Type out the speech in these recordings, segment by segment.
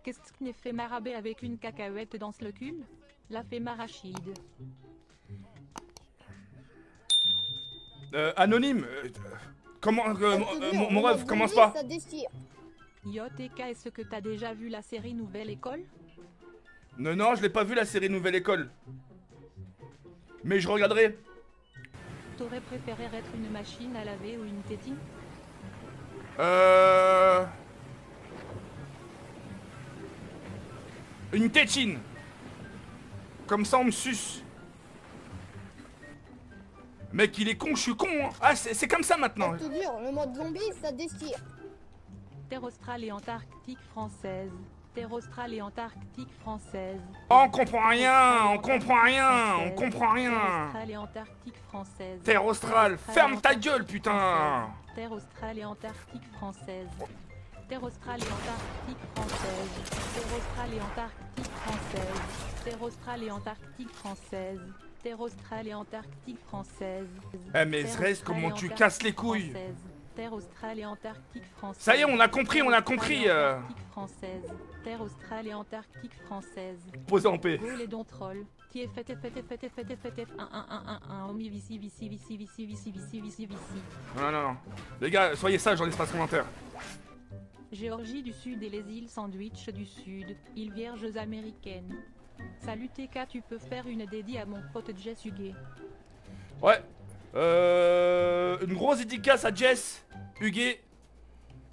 Qu'est-ce qu'une éphémarabée avec une cacahuète dans le cul? La fémarachide. Anonyme, comment, mon rêve, commence pas. YTK, est-ce que t'as déjà vu la série Nouvelle École? Non, non, je l'ai pas vu la série Nouvelle École. Mais je regarderai. T'aurais préféré être une machine à laver ou une tétine? Une tétine. Comme ça on me suce. Mec, il est con, je suis con, hein. Ah, c'est comme ça maintenant. Je te jure, le mode zombie, ça déchire. Terre australe et antarctique française. Terre australe et antarctique française. Oh, on comprend rien, on comprend rien, on comprend rien. Terre australe et antarctique française. Terre australe, ferme ta gueule, putain. Terre australe et antarctique française. Terre australe et antarctique française. Terre australe et antarctique française. Terre australe et antarctique française. Terre australe et antarctique française. Eh mais reste comment tu casses les couilles. Terre australe et antarctique française. Ça y est, on a compris, on a compris. Française. Terre australe et antarctique française. Posez en paix. Go les dons trolls. Tiens, faites 1 omi vici. Non, non, non. Les gars, soyez sages dans l'espace commentaire. Géorgie du Sud et les îles Sandwich du Sud, îles Vierges américaines. Salut TK, tu peux faire une dédie à mon pote Jess Huguet. Ouais. Une grosse dédicace à Jess Huguet.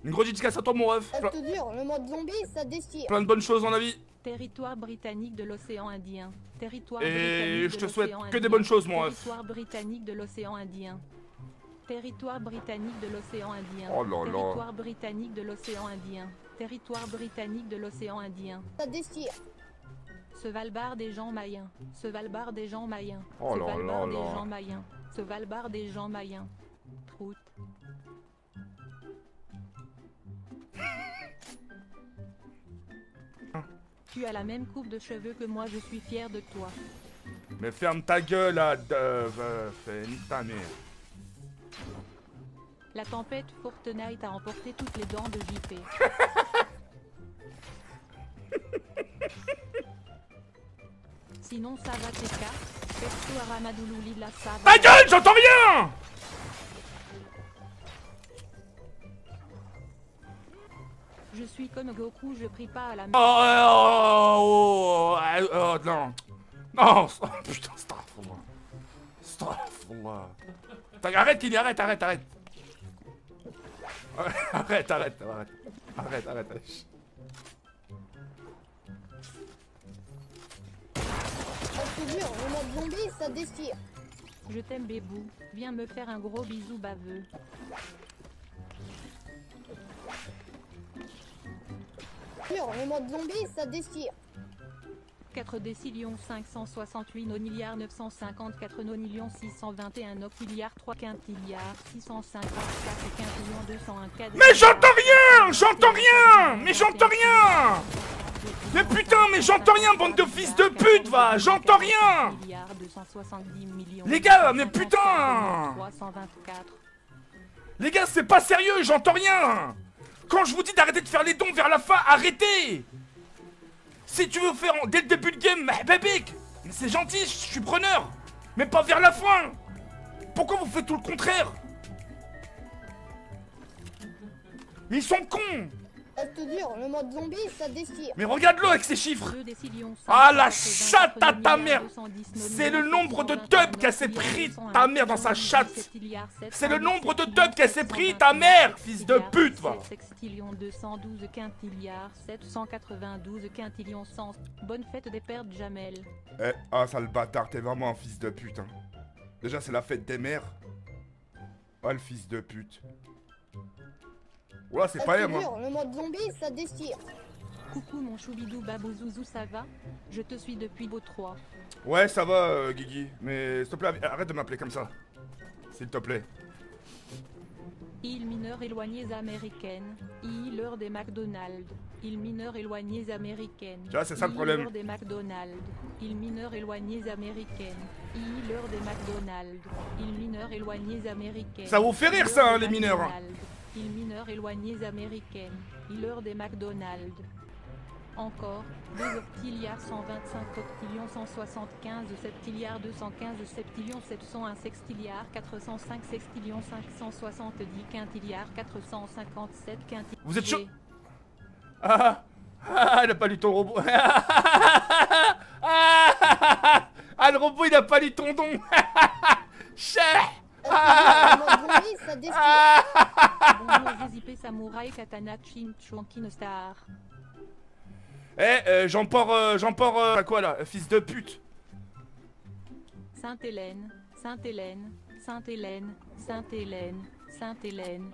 Une grosse dédicace à toi, mon ref. Je te jure, le mode zombie, ça déchire. Plein de bonnes choses dans la vie. Territoire britannique de l'océan Indien. Territoire Et britannique je de te souhaite l'océan que des Indien. bonnes choses, mon ref. Territoire britannique de l'océan Indien. Territoire britannique de l'océan Indien. Oh là là. Territoire britannique de l'océan Indien. Territoire britannique de l'océan Indien. Ça déchire. Svalbard des gens mayens. Svalbard des gens mayens. Oh là Svalbard là des là. gens mayens. Svalbard des gens mayens. Troute. Tu as la même coupe de cheveux que moi, je suis fier de toi. Mais ferme ta gueule, là. Fais nique ta mère. La tempête Fortnite a emporté toutes les dents de JP. Sinon ça va TK. Perso Aramadoulouli de la ça va. Ta gueule, j'entends rien. Je suis comme Goku, je prie pas à la Non. Non, oh, putain, astaghfirullah. Astaghfirullah. Arrête, il arrête. Arrête. Je te jure, le mode zombie, ça déchire. Je t'aime bébou, viens me faire un gros bisou baveux. Jure, le mode zombie, ça déchire. 4 décilions 568 noniliards 954 nonilions 621 noctiliards 3 quintiliards 654 quintillions 201 4. Mais j'entends rien. Mais j'entends rien. Mais putain, mais j'entends rien, bande de fils de pute, va. J'entends rien. Les gars, mais putain. 324. Les gars, c'est pas sérieux, j'entends rien. Quand je vous dis d'arrêter de faire les dons vers la fin, arrêtez. Si tu veux faire dès le début de game, babik, mais c'est gentil, je suis preneur. Mais pas vers la fin. Pourquoi vous faites tout le contraire? Mais ils sont cons. Je te jure, le mode zombie, ça déchire. Mais regarde-le avec ces chiffres. 2 décilions Ah la chatte à ta mère. C'est le nombre de tubs qu'elle s'est pris ta mère dans sa chatte. C'est le nombre de tubs qu'elle s'est pris ta mère, fils de pute, va. Sextillion 212 quintilliards 792 quintillions 100. Bonne fête des pères de Jamel. Eh, ah sale bâtard, t'es vraiment un fils de pute, hein. Déjà c'est la fête des mères. Ah le fils de pute. Ouah, c'est pas Je te elle, moi. jure, le mode zombie, ça déchire. Coucou mon choubidou babouzouzou, ça va? Je te suis depuis Beau 3. Ouais, ça va, Guigui. Mais s'il te plaît, arrête de m'appeler comme ça. S'il te plaît. Îles mineures éloignées américaines. Île heure des McDonald's. Îles mineures éloignées américaines. Tu vois, c'est ça le problème. Île heure des McDonald's. Îles mineures éloignées américaines. Île heure des McDonald's. Îles mineures éloignées américaines. Ça vous fait rire, ça, hein, les mineurs. Îles mineures éloignées américaines. Île heure des McDonald's. Encore, 2 octilliards 125 octillions 175 septilliards 215 septillions 701 sextilliards 405 sextillions 570 quintilliards 457 quintilliards. Vous êtes chaud? Ah, elle a pas lu ton robot. Ah, le robot il a pas lu ton don. Cher. Bonjour Zip Samouraï Katana Chin Chonkin Star. J'emporte quoi là, fils de pute. Sainte-Hélène, Sainte-Hélène, Sainte-Hélène, Sainte-Hélène, Sainte-Hélène.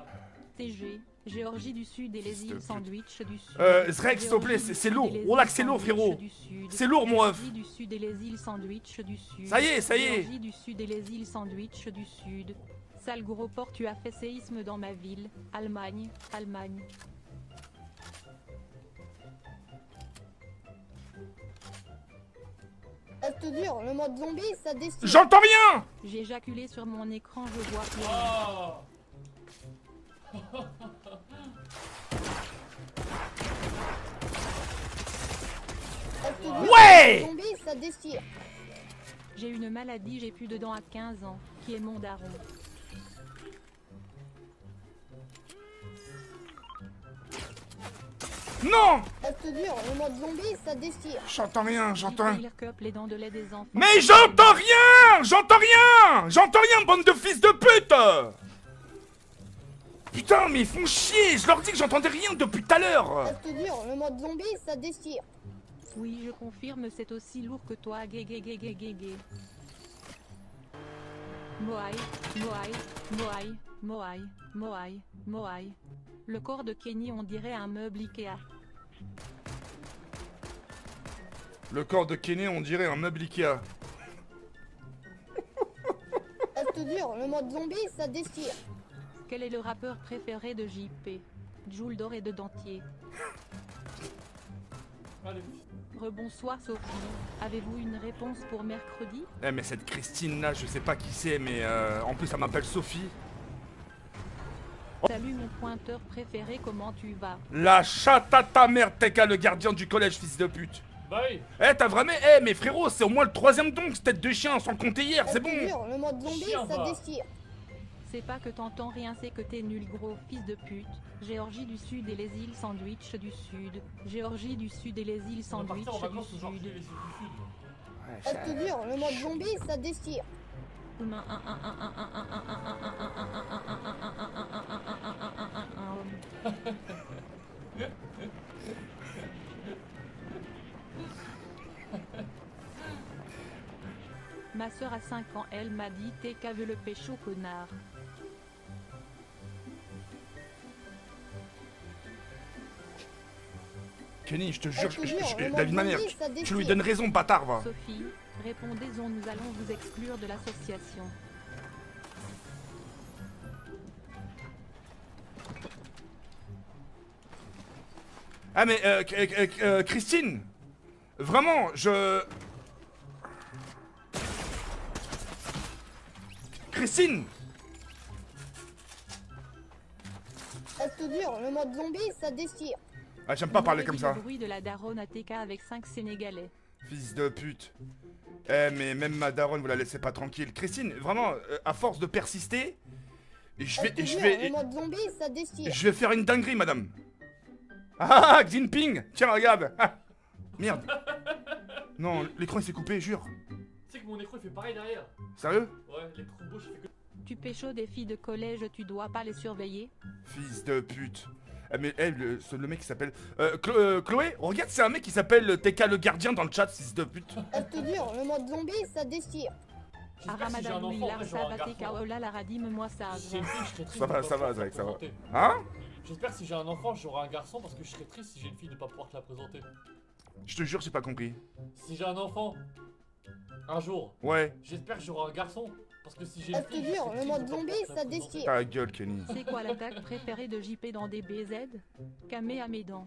TG, Géorgie du Sud et les îles Sandwich du Sud. Zrex, s'il te plaît, c'est lourd. Oh là que c'est lourd, frérot. C'est lourd, mon œuf. Géorgie du Sud et les îles Sandwich du Sud. Ça y est, ça y est. Géorgie du Sud et les îles Sandwich du Sud. Sale gros porc, tu as fait séisme dans ma ville. Allemagne, Allemagne. Reste dur, le mode zombie, ça destine. J'entends rien. J'ai éjaculé sur mon écran, je vois plus rien. Oh. Reste dur, Ouais. le mode zombie, ça destine. J'ai une maladie, j'ai plus de dents à 15 ans, qui est mon daron. Non. Reste dur, le mode zombie, ça destine. J'entends rien, j'entends. Il recoupe les dents de lait des enfants. Mais j'entends rien. J'entends rien. J'entends rien, bande de fils de pute. Putain, mais ils font chier. Je leur dis que j'entendais rien depuis tout à l'heure. Reste dur, le mode zombie, ça destine. Oui, je confirme, c'est aussi lourd que toi. Gay, gay, gay, gay, gay, gay. Moai, Moai, Moai, Moai, Moai, Moai. Le corps de Kenny, on dirait un meuble Ikea. Le corps de Kenny, on dirait un meuble Ikea. Reste dur, le mode zombie, ça destine. Quel est le rappeur préféré de JP? Joule d'or et de dentier. Allez. Rebonsoir Sophie. Avez-vous une réponse pour mercredi? Eh mais cette Christine là, je sais pas qui c'est, mais en plus elle m'appelle Sophie. Salut mon pointeur préféré, comment tu vas? La chatte à ta mère, TK, le gardien du collège, fils de pute. Bah oui. Eh t'as vraiment... Eh mais frérot, c'est au moins le 3ème don, cette tête de chien, sans compter hier, c'est Reste bon. dur, le mode zombie, Chien, ça va. destine. C'est pas que t'entends rien, c'est que t'es nul gros fils de pute. Géorgie du Sud et les îles Sandwich du Sud. Géorgie du Sud et les îles On va Sandwich partir en du vacances aujourd'hui, Sud. les îles du Sud. Reste dur, le mode zombie, ça destine. Ma soeur a 5 ans, elle m'a dit t'es qu'à veut le pécho connard. Kenny, je te jure, Reste dur, le David mode Manière, zombie, ça tu lui destine. donnes raison, bâtard, va. Sophie, répondez-en, nous allons vous exclure de l'association. Ah mais, Christine, vraiment, Christine. Reste dur, le mode zombie, ça destine. Ah, j'aime pas Vous parler m'avez comme dit ça. Le bruit de la daronne ATK avec 5 Sénégalais. Fils de pute. Eh mais même ma daronne, vous la laissez pas tranquille. Christine, vraiment, à force de persister, je Reste dur, vais le mode zombie, ça destine. je vais faire une dinguerie, madame. Ah, Xinping. Tiens, regarde. Ah, merde. Non, l'écran il s'est coupé, jure. Tu sais que mon écran il fait pareil derrière. Sérieux? Ouais, l'écran gauche il fait que. Tu pécho des filles de collège, tu dois pas les surveiller. Fils de pute. Ah, mais le mec qui s'appelle... Chloé, regarde, c'est un mec qui s'appelle TK le gardien dans le chat, fils de pute. Reste dur, le mode zombie, ça destine. J'espère que si j'ai un Aramadabou, enfant, il après j'aurai un arsa garçon. vatéka, la radim, moi ça. Si j'ai une fille, je serais triste. Ça de va, pas ça va, pouvoir te la Zach, ça va. présenter. Hein? J'espère que si j'ai un enfant, j'aurai un garçon parce que je serais triste si j'ai une fille de pas pouvoir te la présenter. Je te jure, j'ai pas compris. Si j'ai un enfant, un jour, Ouais. j'espère que j'aurai un garçon parce que si j'ai une Reste fille, je dur, serais le triste mode de pas zombie, pouvoir te la ça présenter. destine. Ta gueule, Kenny. C'est quoi l'attaque préférée de JP dans des BZ? Camé à mes dents.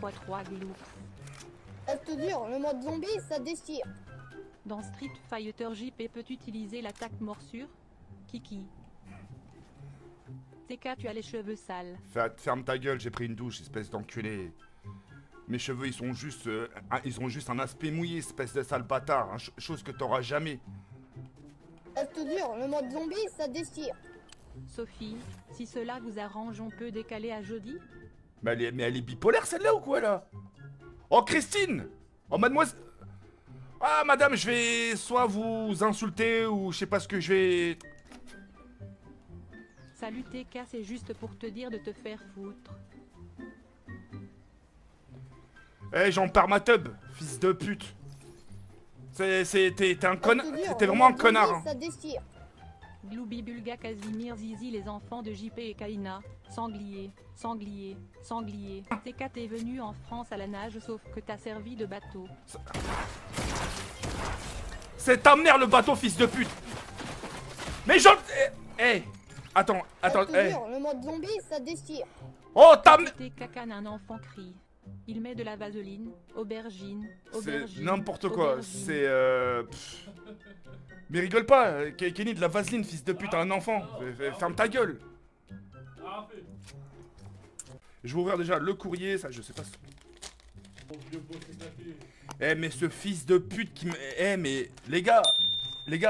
3 gloops. Reste dur, le mode zombie, ça déchire. Dans Street Fighter JP peut utiliser l'attaque morsure? Kiki. TK, tu as les cheveux sales. Ferme ta gueule, j'ai pris une douche, espèce d'enculé. Mes cheveux, ils ont juste un aspect mouillé, espèce de sale bâtard. Hein, chose que t'auras jamais. Reste dur, le mode zombie, ça déchire. Sophie, si cela vous arrange, on peut décaler à jeudi? Mais elle est bipolaire celle-là ou quoi là? Oh Christine! Oh mademoiselle! Ah madame, je vais soit vous insulter ou je sais pas ce que je vais... Salut TK, c'est juste pour te dire de te faire foutre. Eh, j'en perds ma tub, fils de pute. T'es un connard. Reste dur, T'es le vraiment un mode connard. zombie, Hein. ça déchire. Gloubi, Bulga, Casimir, Zizi, les enfants de JP et Kaina. Sanglier, sanglier, sanglier. TK, t'es venu en France à la nage sauf que t'as servi de bateau. C'est ta mère le bateau, fils de pute. Mais j'en... Eh, attends, Reste eh. dur, le mode zombie, ça déchire. Oh ta mère... TK, can un enfant crie. Il met de la vaseline, aubergine, C'est aubergine. n'importe quoi, aubergine. c'est Mais rigole pas, Kenny, de la vaseline, fils de pute, à un enfant. Ferme ta gueule. Ah, fait. Je vais ouvrir déjà le courrier, ça je sais pas... Mon vieux boss éclaté. Eh mais ce fils de pute qui me... Eh mais les gars,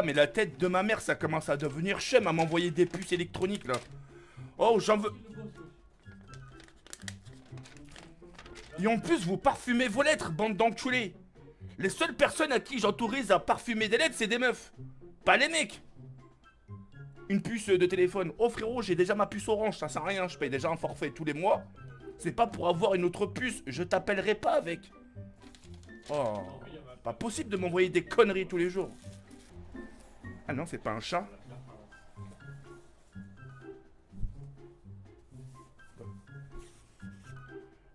mais la tête de ma mère ça commence à devenir chum à m'envoyer des puces électroniques là. Oh j'en veux... Et en plus vous parfumez vos lettres, bande d'enculés. Les seules personnes à qui j'autorise à parfumer des lettres c'est des meufs. Pas les mecs. Une puce de téléphone. Oh frérot j'ai déjà ma puce orange, ça sert à rien, je paye déjà un forfait tous les mois. C'est pas pour avoir une autre puce, je t'appellerai pas avec. Oh, pas possible de m'envoyer des conneries tous les jours. Ah non, c'est pas un chat.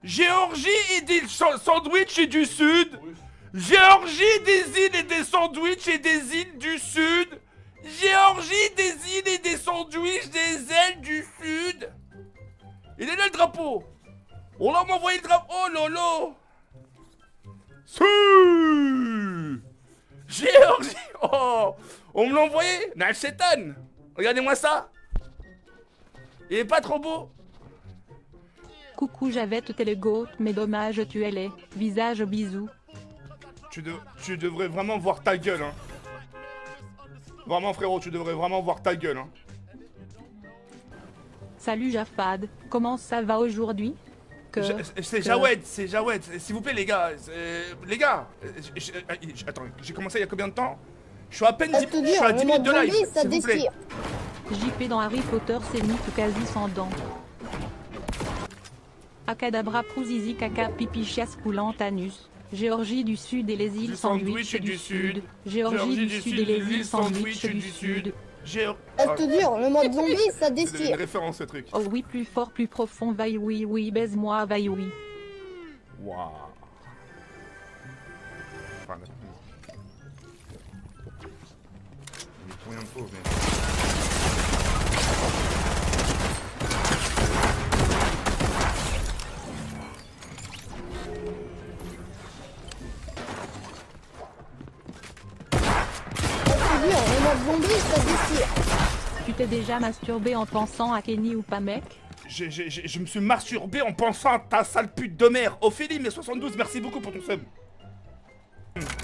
Géorgie et des sandwichs et du sud. Géorgie des îles et des sandwichs et des îles du sud. Géorgie des îles et des sandwichs des ailes du sud. Il est là le drapeau. On l'a envoyé le drapeau. Oh lolo. Géorgie. Oh. On me l'a envoyé. Nalchetan. Regardez-moi ça. Il est pas trop beau. Coucou Javette, t'es le goat, mais dommage tu es laid. Visage bisous. Tu devrais vraiment voir ta gueule, hein. Vraiment frérot, tu devrais vraiment voir ta gueule, hein. Salut Jafad, comment ça va aujourd'hui? C'est Jawed, c'est Jawed. S'il vous plaît, les gars. Les gars. Attends, j'ai commencé il y a combien de temps? Je suis à peine 10 minutes de live, s'il vous plaît. JP dans Harry Potter, c'est mythe quasi sans dents. Acadabra Prouzizi Caca Pipichias coulant Anus. Géorgie du Sud et les îles Sandwich du Sud. Géorgie du Sud et les îles Sandwich du Sud. Elle te dure, le mode zombie, ça C'est déchire. une référence ce truc. Oh oui, plus fort, plus profond, vaille oui, oui, baise-moi, vaille oui. Waouh. Enfin, là. Il est pour rien de pauvre, mais... Elle te dure, le mode zombie, ça déchire. Tu t'es déjà masturbé en pensant à Kenny ou pas mec? Je me suis masturbé en pensant à ta sale pute de mère. Ophélie, mais 72, merci beaucoup pour ton sub.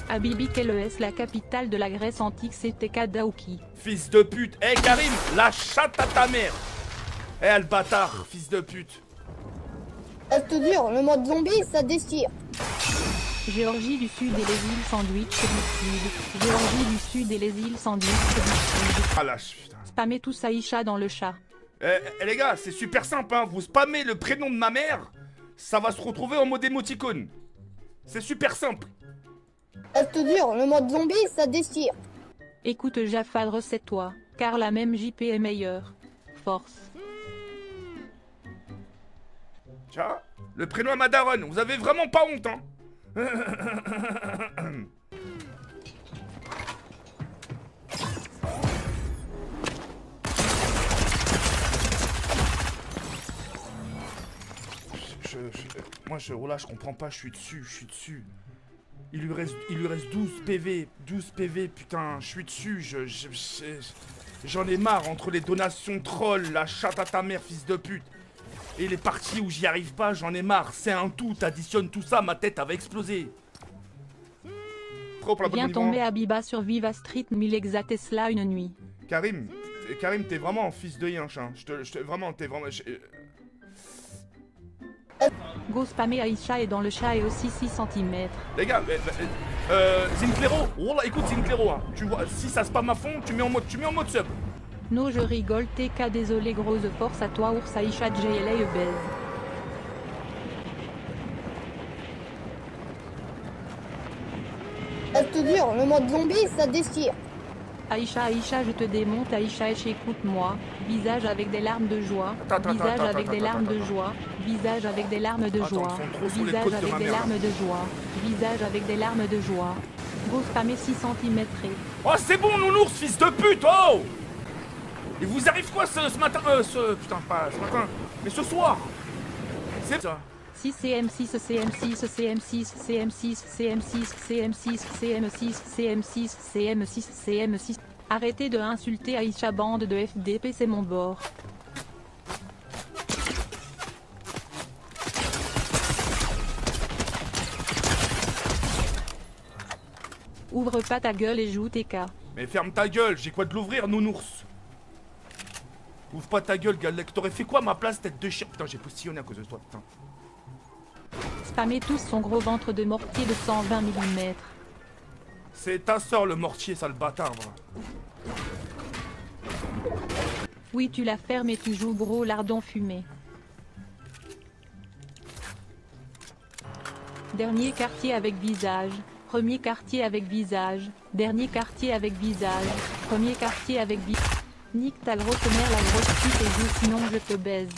Habibi Keles, la capitale de la Grèce antique, c'était Kadaouki. Fils de pute. Eh Karim, la chatte à ta mère. Eh le bâtard, fils de pute. Elle te dure, le mode zombie, ça déchire. Géorgie du Sud et les îles Sandwich du Sud. Géorgie du Sud et les îles Sandwich du Sud. Ah lâche, putain. Spammez tous Aïcha dans le chat. Les gars, c'est super simple, hein. Vous spammez le prénom de ma mère, ça va se retrouver en mode émoticône. C'est super simple. Elle te dure, le mode zombie, ça déchire. Écoute Jafad, recette-toi, car la même JP est meilleure. Force. Tiens, le prénom à ma daronne, vous avez vraiment pas honte, hein. Moi, je comprends pas, je suis dessus. Il lui reste 12 PV, putain, je suis dessus, j'en ai marre entre les donations trolls, la chatte à ta mère, fils de pute, et les parties où j'y arrive pas, j'en ai marre, c'est un tout, t'additionnes tout ça, ma tête va exploser. Viens tomber à Biba sur Viva Street 1000 exa Tesla une nuit. Karim, t'es vraiment un fils de yinche, hein. Vraiment, t'es vraiment... Go spammer Aïcha et dans le chat et aussi 6 cm. Les gars, Zinclero, oh là, écoute Zinclero, hein, tu vois, si ça spam à fond, tu mets en mode sub. No, je rigole, TK, désolé, grosse force à toi, ours Aïcha, JLA, baise. Elle te dure, le mode zombie, ça déchire. Aïcha, je te démonte, Aïcha, écoute-moi. Visage avec des larmes de joie. Visage avec des larmes de joie. Visage avec des larmes de joie. Visage avec des larmes de joie. Visage avec des larmes de joie. Go spammer 6 cm. Oh, c'est bon, nounours, fils de pute, oh! Il vous arrive quoi ce matin, putain, pas ce matin, mais ce soir? C'est ça. 6 CM6 CM6 CM6 CM6 CM6 CM6 CM6 CM6 CM6 CM6. Arrêtez de insulter Aïcha, bande de FDP, c'est mon bord. Ouvre pas ta gueule et joue TK. Mais ferme ta gueule, j'ai quoi de l'ouvrir, nounours? Ouvre pas ta gueule, galec. T'aurais fait quoi à ma place, tête de chien? Putain, j'ai postillonné à cause de toi, putain. Spammez tous son gros ventre de mortier de 120 mm. C'est ta soeur le mortier, sale bâtard, bro. Oui, tu la fermes et tu joues gros lardon fumé. Dernier quartier avec visage. Premier quartier avec visage. Dernier quartier avec visage. Premier quartier avec visage. Nique ta grosse mère, la grosse pute, et joue, sinon je te baise.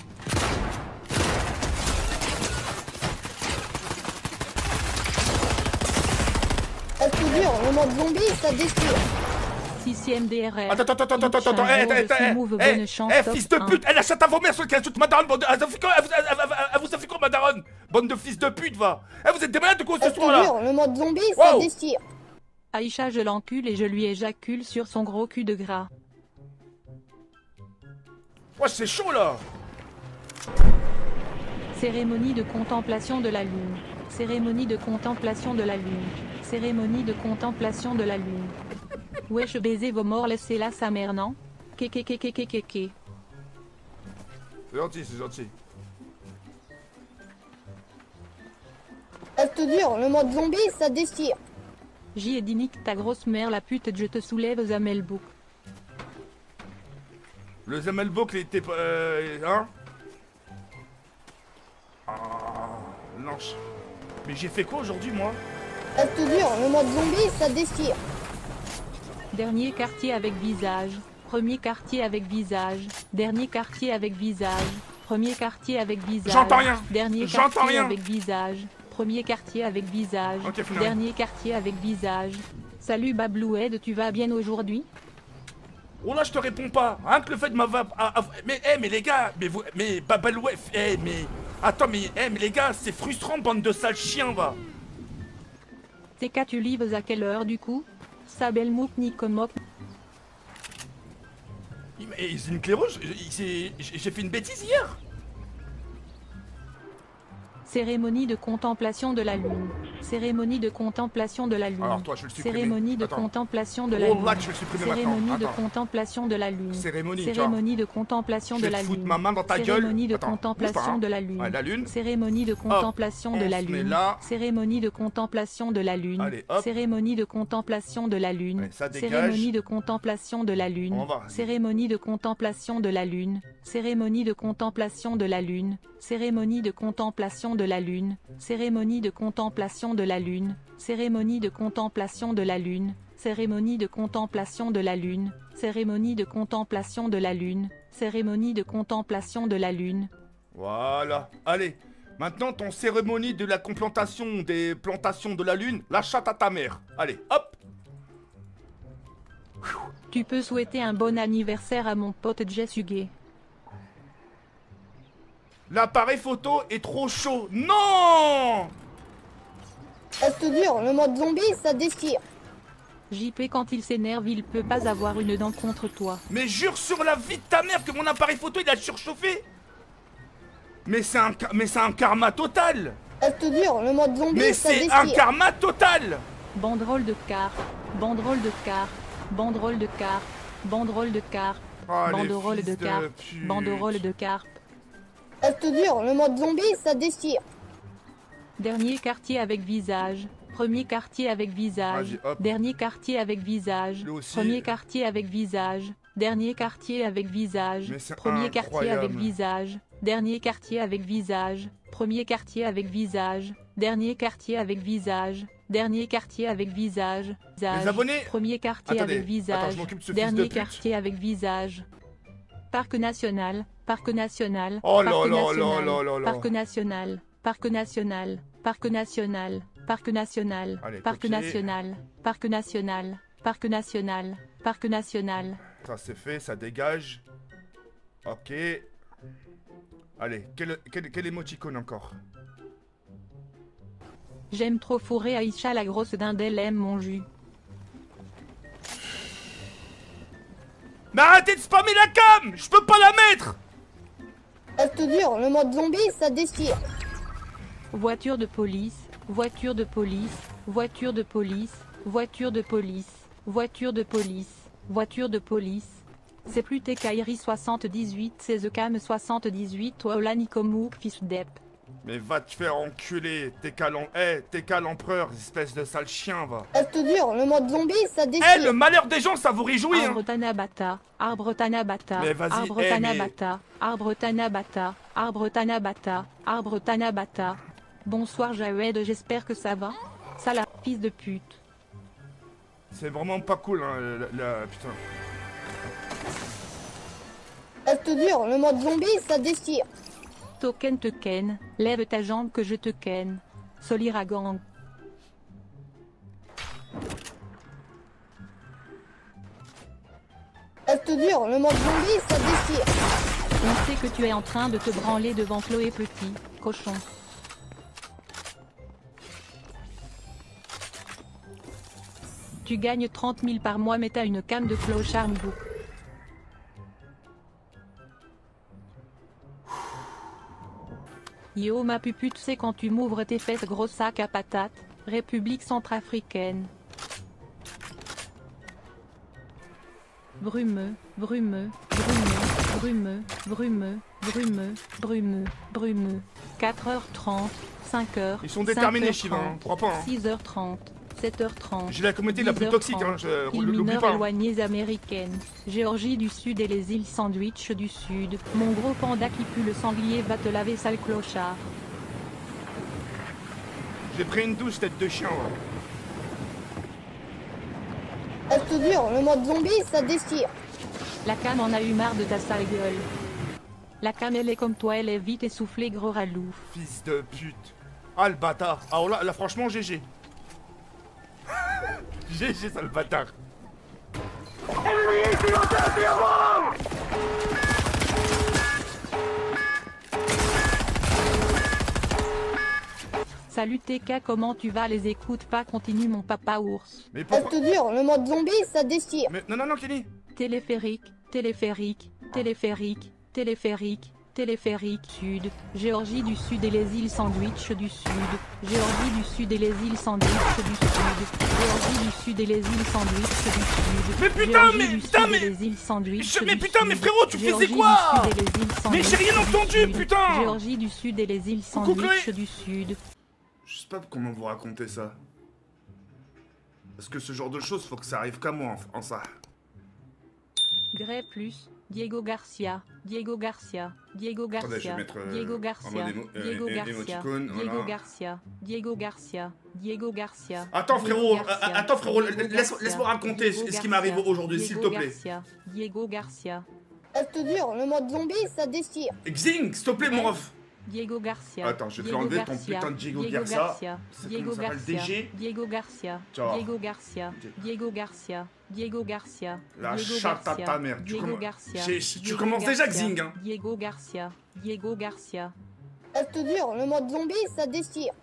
Elle te dure, le mode zombie, ça déchire. 6ème DRR. Attends, fils de pute, elle achète à vos mères sur le toute ma daronne, elle vous a fait quoi, ma daronne? Bande de fils de pute, va. Vous êtes des malades de quoi ce soir, là? Elle te dure, le mode zombie, ça déchire. Aïcha, je l'encule et je lui éjacule sur son gros cul de gras. Ouais, c'est chaud, là. Cérémonie de contemplation de la lune. Cérémonie de contemplation de la lune. Cérémonie de contemplation de la lune. Wesh, baiser vos morts, laissez-la sa mère, non? Kéké. C'est gentil, c'est gentil. Je te jure, le mode zombie, ça déchire. J'y ai dit nique ta grosse mère la pute, je te soulève aux Amelbook. Le Zamelbok, il était pas... hein? Ah, lâche. Mais j'ai fait quoi aujourd'hui, moi? Je te jure, le mode zombie, ça déchire. Dernier quartier avec visage. Premier quartier avec visage. Dernier quartier avec visage. Premier quartier avec visage. J'entends rien. Dernier J'entends quartier rien. avec visage. Premier quartier avec visage. Ok, final. Dernier quartier avec visage. Salut Babloued, tu vas bien aujourd'hui? Oh là, je te réponds pas. Rien que le fait de m'avoir... mais, mais les gars, mais Babalouef, mais... Attends, mais les gars, c'est frustrant, bande de sales chiens, va. TK, tu livres à quelle heure du coup? Sabelmouk Nikomok. C'est une clé rouge. J'ai fait une bêtise hier. Cérémonie de contemplation de la lune. Cérémonie de contemplation de la lune. Alors toi, je vais le supprimer. Cérémonie de Attends. contemplation de la Oh lune. là, je vais le supprimer maintenant. Cérémonie de Attends. contemplation de la lune. Cérémonie, tu vois. Cérémonie de contemplation Je de vais la te foutre lune. ma main dans ta gueule. Cérémonie de Attends, contemplation bouge pas, hein. de la lune. Ouais, la lune. Cérémonie de contemplation de on la se met lune. là. Cérémonie de contemplation de la lune. Allez, hop. Cérémonie de contemplation de la lune. Allez, ça dégage. Cérémonie de contemplation de la lune. On va. Cérémonie de contemplation de la lune. Cérémonie de contemplation de la lune. Cérémonie de contemplation de la lune. Cérémonie de contemplation de la lune. Cérémonie de contemplation de la lune. Cérémonie de contemplation de la lune. Cérémonie de contemplation de la lune. Cérémonie de contemplation de la lune. Voilà. Allez. Maintenant, ton cérémonie de la complantation des plantations de la lune, la chatte à ta mère. Allez, hop. Tu peux souhaiter un bon anniversaire à mon pote Jessuge. L'appareil photo est trop chaud. Non! Je te jure, le mode zombie, ça déchire. JP, quand il s'énerve, il peut pas avoir une dent contre toi. Mais jure sur la vie de ta mère que mon appareil photo il a surchauffé. Mais c'est un karma total. Je te jure, le mode zombie, Mais ça c'est déchire. un karma total. Banderole de car, banderole de car, banderole de car, banderole de car, Oh, les banderole fils de car, pute. banderole de carpe. Je te jure, le mode zombie, ça déchire. Dernier quartier avec visage. Premier quartier avec visage. Vas-y, hop. Dernier quartier avec visage. Lui aussi. Premier quartier avec visage. Dernier quartier avec visage. Mais c'est Premier quartier avec incroyable. visage. Dernier quartier avec visage. Premier quartier avec visage. Dernier quartier avec visage. Dernier quartier avec visage. Les abonnés. Premier quartier Attendez, avec visage. attends, je m'occupe de ce fils Dernier de pute. quartier avec visage. Parc national. Parc national. Oh là Parc là national, là là là là. Parc national. Parc national. Parc national. Parc national. Allez, Parc copier. national. Parc national. Parc national. Parc national. Ça c'est fait, ça dégage. Ok. Allez, quel émoticône encore? J'aime trop fourrer Aïcha, la grosse dindelle aime mon jus. Mais arrêtez de spammer la cam! Je peux pas la mettre! Je te jure, le mode zombie, ça déchire. Voiture de police. Voiture de police. Voiture de police. Voiture de police. Voiture de police. Voiture de police. C'est plus tes Kairi 78, c'est The Cam 78, toi Olanikomuk fils d'Ep. Mais va te faire enculer, t'es qu'à l'empereur, espèce de sale chien, va. Je te jure, le mode zombie, ça Eh, déchire. le malheur des gens, ça vous réjouit, hein. Arbre Tanabata, arbre Tanabata, Mais vas-y, arbre eh, Tanabata, arbre Tanabata, arbre Tanabata, arbre Tanabata. Bonsoir Jaed, j'espère que ça va. Ça la fils de pute. C'est vraiment pas cool, hein, putain. Je te jure, le mode zombie, ça déchire. Token te ken, lève ta jambe que je te ken. Soliragang. Je te jure, le mode zombie, ça déchire. On sait que tu es en train de te branler devant Chloé Petit, cochon. Tu gagnes 30 000 par mois mais t'as une cam de clochard book. Yo ma pupute, c'est quand tu m'ouvres tes fesses gros sac à patates. République centrafricaine. Brumeux, brumeux, brumeux, brumeux, brumeux, brumeux, brumeux, brumeux. 4h30, 5h. Ils sont déterminés, Shiva, hein, crois pas, hein. 6h30. 7h30. J'ai la communauté la plus 10h30. toxique, hein, Îles l'oublie mineures pas. éloignées américaines. Géorgie du Sud et les îles Sandwich du Sud. Mon gros panda qui pue le sanglier va te laver, sale clochard. J'ai pris une douce tête de chien. Ouais. Reste dur, le mode zombie, ça déchire. La cam en a eu marre de ta sale gueule. La cam elle est comme toi, elle est vite essoufflée, gros ralouf. Fils de pute. Ah le bâtard. Ah là franchement GG. GG ça le bâtard. Salut TK, comment tu vas? Les écoute pas, continue mon papa ours. Mais pourquoi? Reste dur, le mode zombie, ça déchire. Mais non Kenny. Téléphérique, téléphérique, téléphérique, téléphérique, téléphérique, Sud, Géorgie du Sud et les îles Sandwich du Sud, Géorgie du Sud et les îles Sandwich du Sud, Géorgie du Sud et les îles Sandwich du Sud. Mais putain, Géorgie mais du putain, Sud et mais- les îles Sandwich Mais du putain, mais Sud. frérot, tu faisais Géorgie quoi? du Sud et les îles Mais j'ai Sandwich rien du entendu, Sud. putain. Géorgie du Sud et les îles Coucou, Sandwich Chloé. du Sud. Je sais pas comment vous raconter ça. Parce que ce genre de choses, faut que ça arrive qu'à moi en ça. Grey plus, Diego Garcia, Diego Garcia, Diego Attendez, je vais Garcia, mettre, Diego en Garcia, mode Diego Garcia, émoticône, Diego voilà. Garcia, Diego Garcia, Diego Garcia. Attends Diego frérot, Garcia, attends frérot, Diego laisse-moi Garcia, raconter Diego ce qui m'arrive Garcia, aujourd'hui, s'il te Diego plaît. Garcia, Diego Garcia, Reste dur, le mode zombie, ça déchire. Xing, s'il te plaît mon ref. Diego Garcia. Attends, je vais te Diego enlever ton Garcia, putain de Diego Diego Garcia. Garcia, C'est Diego comment ça s'appelle, Garcia, DG? Diego Garcia, Tu vois. Diego Garcia, Diego Garcia, Diego Garcia, La Diego chatte à Garcia, ta mère. Tu Diego commences- Garcia, tu Diego commences déjà, Garcia, Xing, hein. Diego Garcia, Diego Garcia. Reste dur, le mode zombie, ça déchire.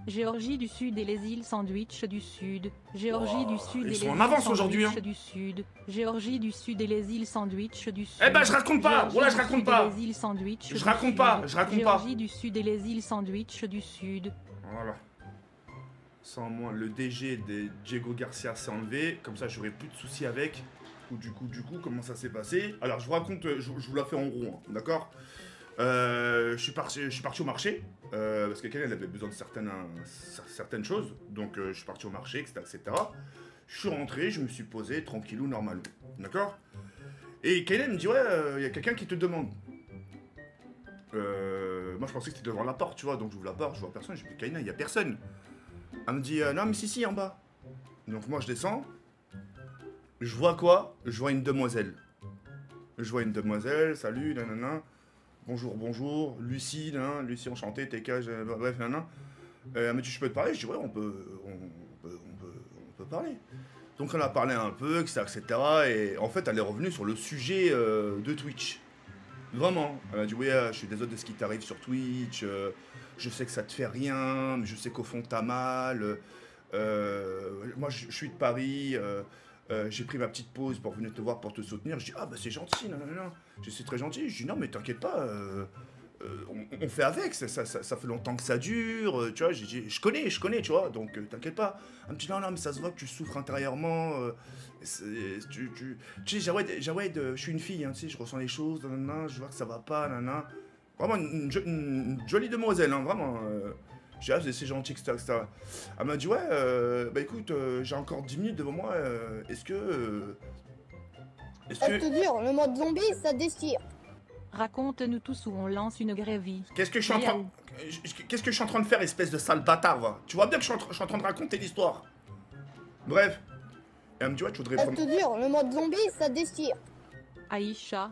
Géorgie du Sud et les îles Sandwich du Sud. Géorgie du Sud ils et sont les en îles avance aujourd'hui, Sandwich hein. du Sud. Géorgie du Sud et les îles Sandwich du Sud. Eh ben, je raconte pas. Géorgie Voilà, je du raconte Sud et pas. les îles Sandwich Je du raconte Sud. pas, je raconte pas. Géorgie du Sud et les îles Sandwich du Sud. Voilà. Sans moi, le DG des Diego Garcia s'est enlevé. Comme ça, j'aurai plus de soucis avec. Du coup, comment ça s'est passé? Alors, je vous raconte, je vous la fais en gros, hein, d'accord? Je suis parti au marché. Parce que Kellen avait besoin de certaines choses. Donc, je suis parti au marché, etc. Je suis rentré, je me suis posé tranquillou, normalement. D'accord? Et Kellen me dit, ouais, il y a quelqu'un qui te demande. Moi, je pensais que c'était devant la porte, tu vois. Donc, j'ouvre la porte, je vois personne. Je dis, Kaina, il n'y a personne. Elle me dit, non, mais si, en bas. Donc, moi, je descends. Je vois quoi? Je vois une demoiselle. Salut, nanana. Bonjour, Lucie, Lucie enchantée, TK, bref, nanana. Elle me dit, je peux te parler? Je dis, ouais, on peut parler. Donc on a parlé un peu, etc. Et en fait, elle est revenue sur le sujet de Twitch. Vraiment. Elle m'a dit, oui, je suis désolé de ce qui t'arrive sur Twitch. Je sais que ça te fait rien, mais je sais qu'au fond, t'as mal. Moi, je suis de Paris. J'ai pris ma petite pause pour venir te voir, pour te soutenir. Je dis, ah bah c'est gentil, non. Je dis, c'est très gentil. Je dis, non mais t'inquiète pas, on fait avec, ça fait longtemps que ça dure, tu vois. J'ai dit, je connais, tu vois, donc t'inquiète pas. Elle me dit, non, mais ça se voit que tu souffres intérieurement. Tu sais, Jawed, je suis une fille, hein, tu sais, je ressens les choses, je vois que ça va pas, Vraiment une jolie demoiselle, hein, vraiment. J'ai dit, ah, c'est gentil, etc. Elle m'a dit, ouais, bah écoute, j'ai encore 10 minutes devant moi, est-ce que... Reste dur, le mode zombie, ça déchire. Raconte-nous tous où on lance une grévie. Qu'est-ce que je suis en train de faire, espèce de sale bâtard, va? Tu vois bien que je suis en train de raconter l'histoire. Bref. Et elle me dit, ouais, tu voudrais prendre... Reste dur, le mode zombie, ça déchire. Aïcha,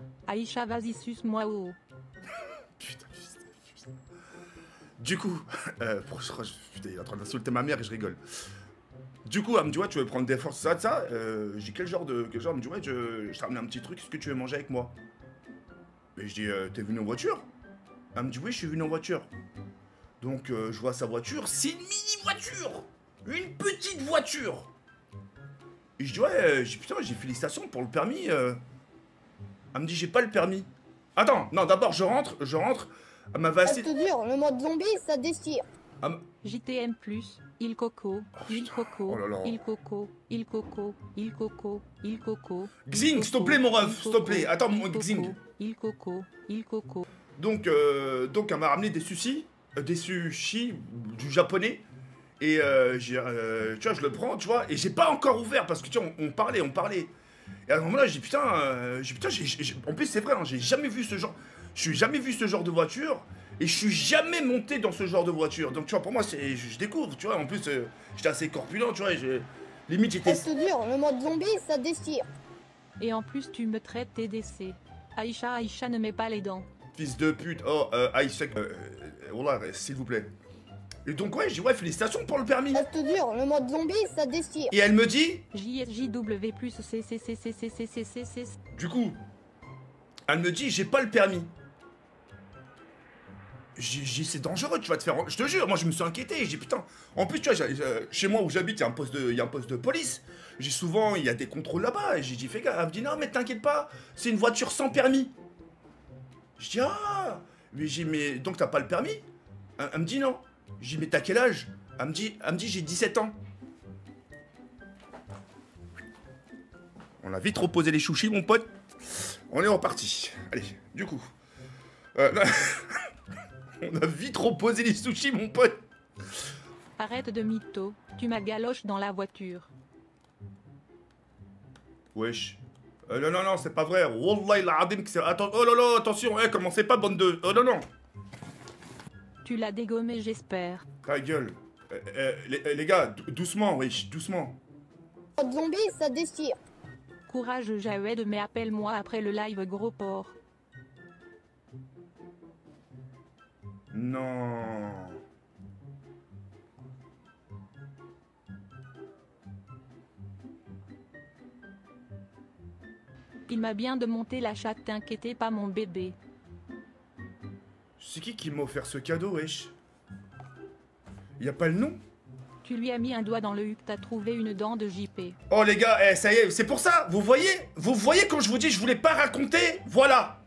vas-y suce-moi oh. Putain. Du coup, putain, il est en train d'insulter ma mère et je rigole. Du coup, elle me dit, ouais, tu veux prendre des forces, ça. Je dis, quel genre? Elle me dit, ouais, je t'ai ramené un petit truc, est-ce que tu veux manger avec moi? Et je dis, t'es venu en voiture? Elle me dit, oui, je suis venu en voiture. Donc, je vois sa voiture, c'est une mini-voiture! Une petite voiture! Et je dis, ouais, putain, j'ai félicitations pour le permis. Elle me dit, j'ai pas le permis. Attends, non, d'abord, je rentre. Elle m'avait assez... Reste dur, le mode zombie, ça déchire. JTM+, il coco, il coco, oh là là. il coco, il coco, il coco, il coco. Xing, s'il te plaît, mon ref, s'il te plaît. Attends, mon Xing. Il coco, il coco. Donc, elle m'a ramené des sucis. des sushis du japonais. Et tu vois, je le prends, tu vois, et j'ai pas encore ouvert parce que tu vois, on parlait. Et à ce moment-là, j'ai dit putain, en plus c'est vrai, hein, j'ai jamais vu ce genre, je suis jamais vu ce genre de voiture et je suis jamais monté dans ce genre de voiture. Donc tu vois, pour moi, je découvre, tu vois. En plus, j'étais assez corpulent, tu vois. Limite, j'étais. Reste dur, le mode zombie, ça déchire. Et en plus tu me traites TDC. Aïcha ne met pas les dents. Fils de pute. Oh, Aïcha, voilà, s'il vous plaît. Et donc ouais, je dis ouais, félicitations pour le permis. Reste dur, le mode zombie, ça déchire. Et elle me dit, JSJW plus CCCCCCCCC. du coup, elle me dit j'ai pas le permis. J'ai dit c'est dangereux, tu vas te faire. Je te jure, moi je me suis inquiété. J'ai dit putain. En plus, tu vois, chez moi où j'habite, il y a un poste de police. J'ai souvent, il y a des contrôles là-bas. Et j'ai dit fais gaffe. Elle me dit non, mais t'inquiète pas, c'est une voiture sans permis. Je dis ah. Mais j'ai mais donc t'as pas le permis? Elle me dit non. Je dis mais t'as quel âge? Elle me dit j'ai 17 ans. On a vite reposé les chouchis, mon pote. On est reparti. Allez, du coup. On a vite reposé les sushis, mon pote. Arrête de mytho, tu m'as galoche dans la voiture. Wesh. Non, c'est pas vrai. Wallah, il a adim que c'est. Attends, oh là là, attention, commencez pas, bande de. Oh non. Tu l'as dégommé, j'espère. Ta gueule. Les gars, doucement, wesh, doucement. Le mode zombie, ça déchire. Courage Jaoued, mais appelle-moi après le live gros porc. Non. Il m'a bien démonté la chatte, t'inquiétez pas mon bébé. C'est qui m'a offert ce cadeau, wesh? Y a pas le nom? Tu lui as mis un doigt dans le huc, t'as trouvé une dent de JP. Oh les gars, ça y est, c'est pour ça, vous voyez quand je vous dis je voulais pas raconter, voilà.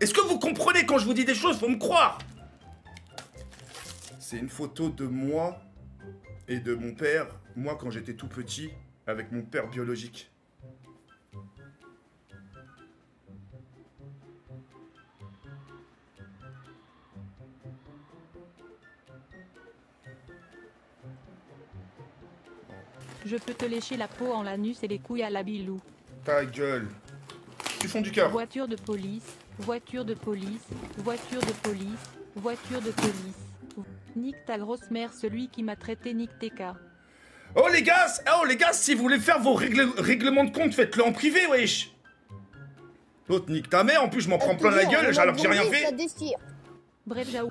Est-ce que vous comprenez quand je vous dis des choses, faut me croire. C'est une photo de moi et de mon père, moi quand j'étais tout petit, avec mon père biologique. Je peux te lécher la peau en l'anus et les couilles à la bilou. Ta gueule. Du fond du cœur. Voiture de police, voiture de police, voiture de police, voiture de police. Nique ta grosse mère, celui qui m'a traité nique TK. Oh les gars, si vous voulez faire vos règlements de compte, faites-le en privé, wesh. L'autre nique ta mère, en plus je m'en prends plein la gueule alors que j'ai rien fait. Ça déchire. Bref, Jaou.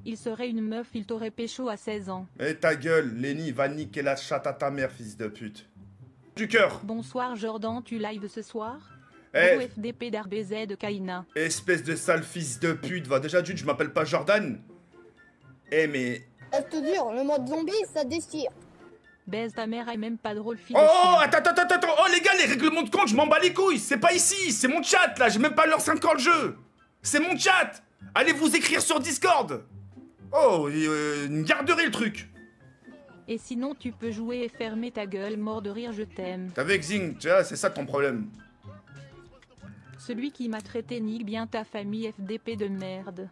Il serait une meuf, il t'aurait pécho à 16 ans. Eh ta gueule, Lenny, va niquer la chatte à ta mère, fils de pute. Du cœur. Bonsoir Jordan, tu live ce soir? Eh, Gros FDP d'RBZ de Kaina. espèce de sale fils de pute, va déjà d'une, je m'appelle pas Jordan. Eh mais... Reste dur, le mode zombie, ça déchire. Baise ta mère, est même pas drôle, fille Oh, de oh, chien. attends, oh les gars, les règlements de compte, je m'en bats les couilles, c'est pas ici, c'est mon chat là, j'ai même pas l'heure 5 ans le jeu. C'est mon chat. Allez vous écrire sur Discord. Oh, garderez le truc. Et sinon, tu peux jouer et fermer ta gueule, mort de rire, je t'aime. T'as vu Xing, tu vois, c'est ça ton problème. Celui qui m'a traité nique bien ta famille, FDP de merde.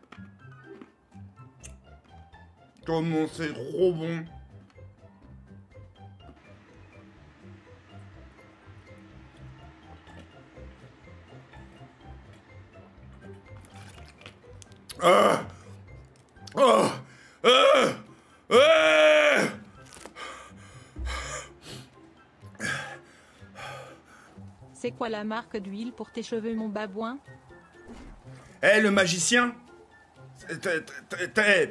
Comment c'est trop bon. C'est quoi la marque d'huile pour tes cheveux, mon babouin? Eh, le magicien.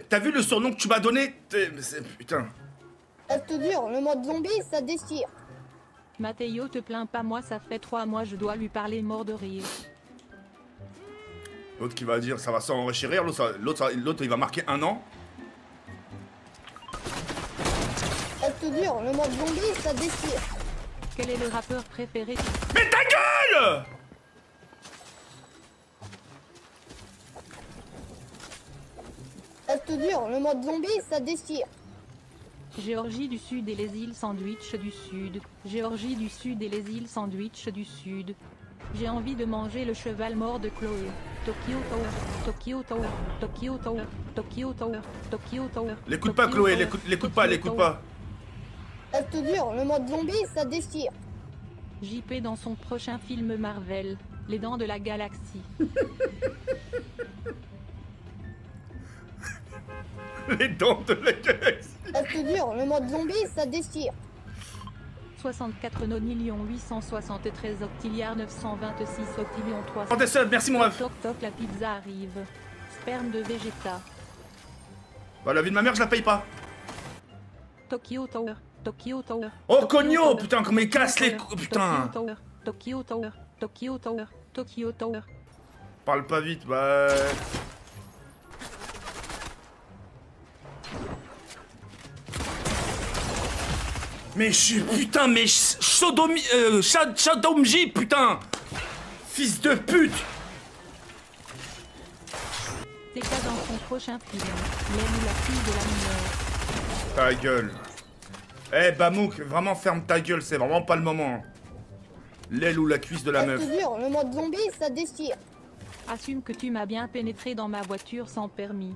T'as vu le surnom que tu m'as donné? Putain. Reste dur, le mode zombie, ça déchire. Mathéo, te plains pas, moi ça fait 3 mois, je dois lui parler mort de rire. L'autre qui va dire ça va s'enrichir, l'autre il va marquer 1 an. Reste dur, le mode zombie, ça déchire. Quel est le rappeur préféré? Mais ta gueule! Reste dur, le mode zombie, ça déchire. Géorgie du Sud et les îles Sandwich du Sud. Géorgie du Sud et les îles Sandwich du Sud. J'ai envie de manger le cheval mort de Chloé. Tokyo Tower, Tokyo Tower, Tokyo Tower, Tokyo Tower, Tokyo Tower. L'écoute pas, Chloé, l'écoute pas, l'écoute pas. Ça te dure, le mode zombie, ça déchire. JP dans son prochain film Marvel, Les Dents de la Galaxie. Les dents de la galaxie. Ça te dure, le mode zombie, ça déchire. 64 873 octilliards 926 octillions 300. Quand t'es seul, merci mon ref. Toc toc, la pizza arrive. Sperme de Vegeta. Bah la vie de ma mère, je la paye pas. Tokyo Tower, Tokyo Tower. Oh Tokyo cogno, Tower, putain, comme il casse les Tower, putain. Tokyo Tower, Tokyo Tower, Tokyo Tower, Tokyo Tower. Parle pas vite, bah. Mais je suis putain, mais Shadomji, putain. Fils de pute. C'est cas dans son prochain film, L'aime ou la fille de la mineure. Ta gueule. Eh Bamouk, vraiment ferme ta gueule, c'est vraiment pas le moment. L'aile ou la cuisse de la Ça meuf. te dure, le mode zombie, ça déchire. Assume que tu m'as bien pénétré dans ma voiture sans permis.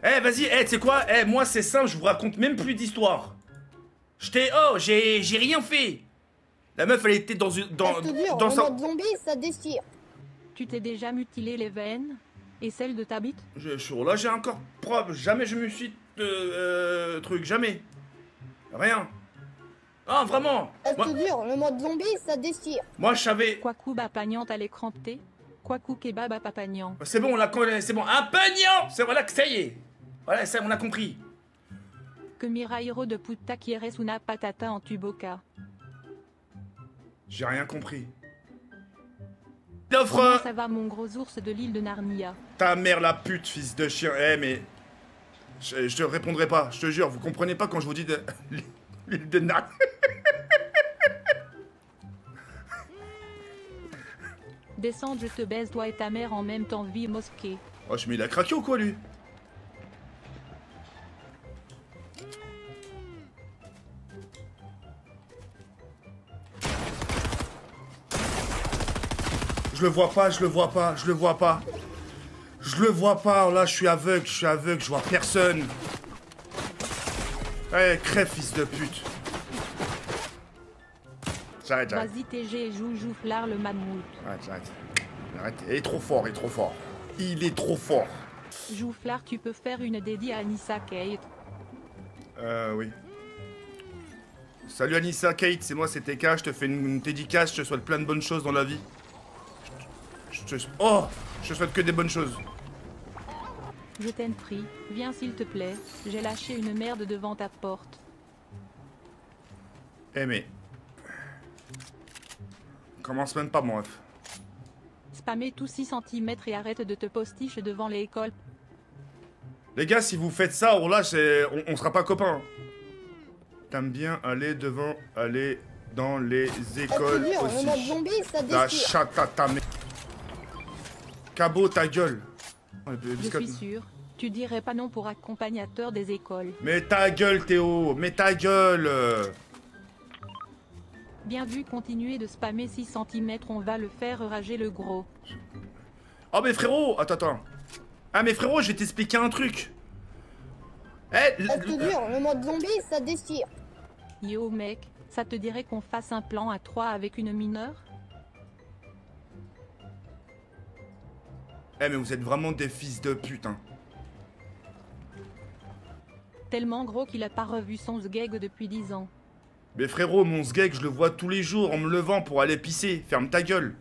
Eh vas-y, tu sais quoi? Moi c'est simple, je vous raconte même plus d'histoire. J'ai rien fait. La meuf elle était dans Ça te dure, dans le sa... mode zombie, ça déchire. Tu t'es déjà mutilé les veines et celles de ta bite? Là j'ai encore preuve, jamais je me suis truc, jamais. Rien. Ah vraiment. Ça te dure, le mode zombie, ça déchire. Moi je savais. Kwaku bapagnante à l'écran T. Kwaku kebab à papagnant. C'est bon, on l'a connaît, c'est bon. Un pagnon. C'est voilà que ça y est. Voilà, ça on a compris. Que Mirairo de Putta quieres una patata en tuboca. J'ai rien compris. Comment L'offre. ça va mon gros ours de l'île de Narnia? Ta mère la pute, fils de chien. Mais je te répondrai pas, je te jure, vous comprenez pas quand je vous dis de l'île de Narnia. Descendre, je te baise toi et ta mère en même temps, vie mosquée. Oh, mais il a craqué ou quoi lui? Je le vois pas, je le vois pas, je le vois pas. Je le vois pas, là je suis aveugle, je vois personne. Eh, crève fils de pute. J'arrête. Vas-y TG et joue Jouflard le mammouth. Arrête, il est trop fort, Il est trop fort. Jouflard, tu peux faire une dédie à Anissa Kate. Oui. Salut Anissa Kate, c'est moi, c'est TK, je te fais une dédicace, je te souhaite plein de bonnes choses dans la vie. Je te souhaite que des bonnes choses. Je t'en prie, viens s'il te plaît, j'ai lâché une merde devant ta porte. Eh mais... Commence même pas mon ref. Spammer tous 6 cm et arrête de te postiche devant l'école. Les gars, si vous faites ça, alors là, on sera pas copains. T'aimes bien aller dans les écoles dur, aussi. le mode zombie, ça La déchire. chatte à ta mère. Cabot, ta gueule. Je suis sûr, tu dirais pas non pour accompagnateur des écoles. Mais ta gueule, Théo. Mais ta gueule. Bien vu, continuer de spammer 6 cm, on va le faire rager le gros. Oh mais frérot, attends. Ah mais frérot, je vais t'expliquer un truc. Ça te dure, le mode zombie, ça déchire. Yo mec, ça te dirait qu'on fasse un plan à 3 avec une mineure? Eh mais vous êtes vraiment des fils de pute, hein. Tellement gros qu'il a pas revu son sgeg depuis 10 ans. Mais frérot, mon sgeg, je le vois tous les jours en me levant pour aller pisser. Ferme ta gueule.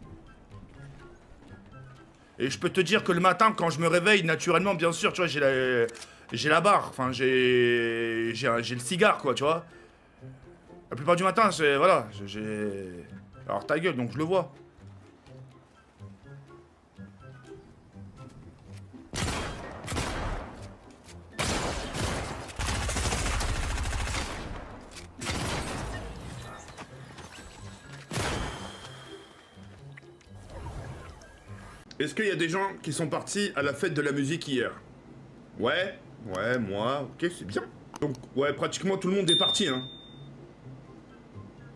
Et je peux te dire que le matin, quand je me réveille, naturellement, bien sûr, tu vois, j'ai la barre. Enfin, j'ai le cigare, quoi, tu vois. La plupart du matin, c'est... Voilà, j'ai... Alors ta gueule, donc je le vois. Est-ce qu'il y a des gens qui sont partis à la fête de la musique hier? Ouais, moi, ok, c'est bien. Donc, ouais, pratiquement tout le monde est parti, hein.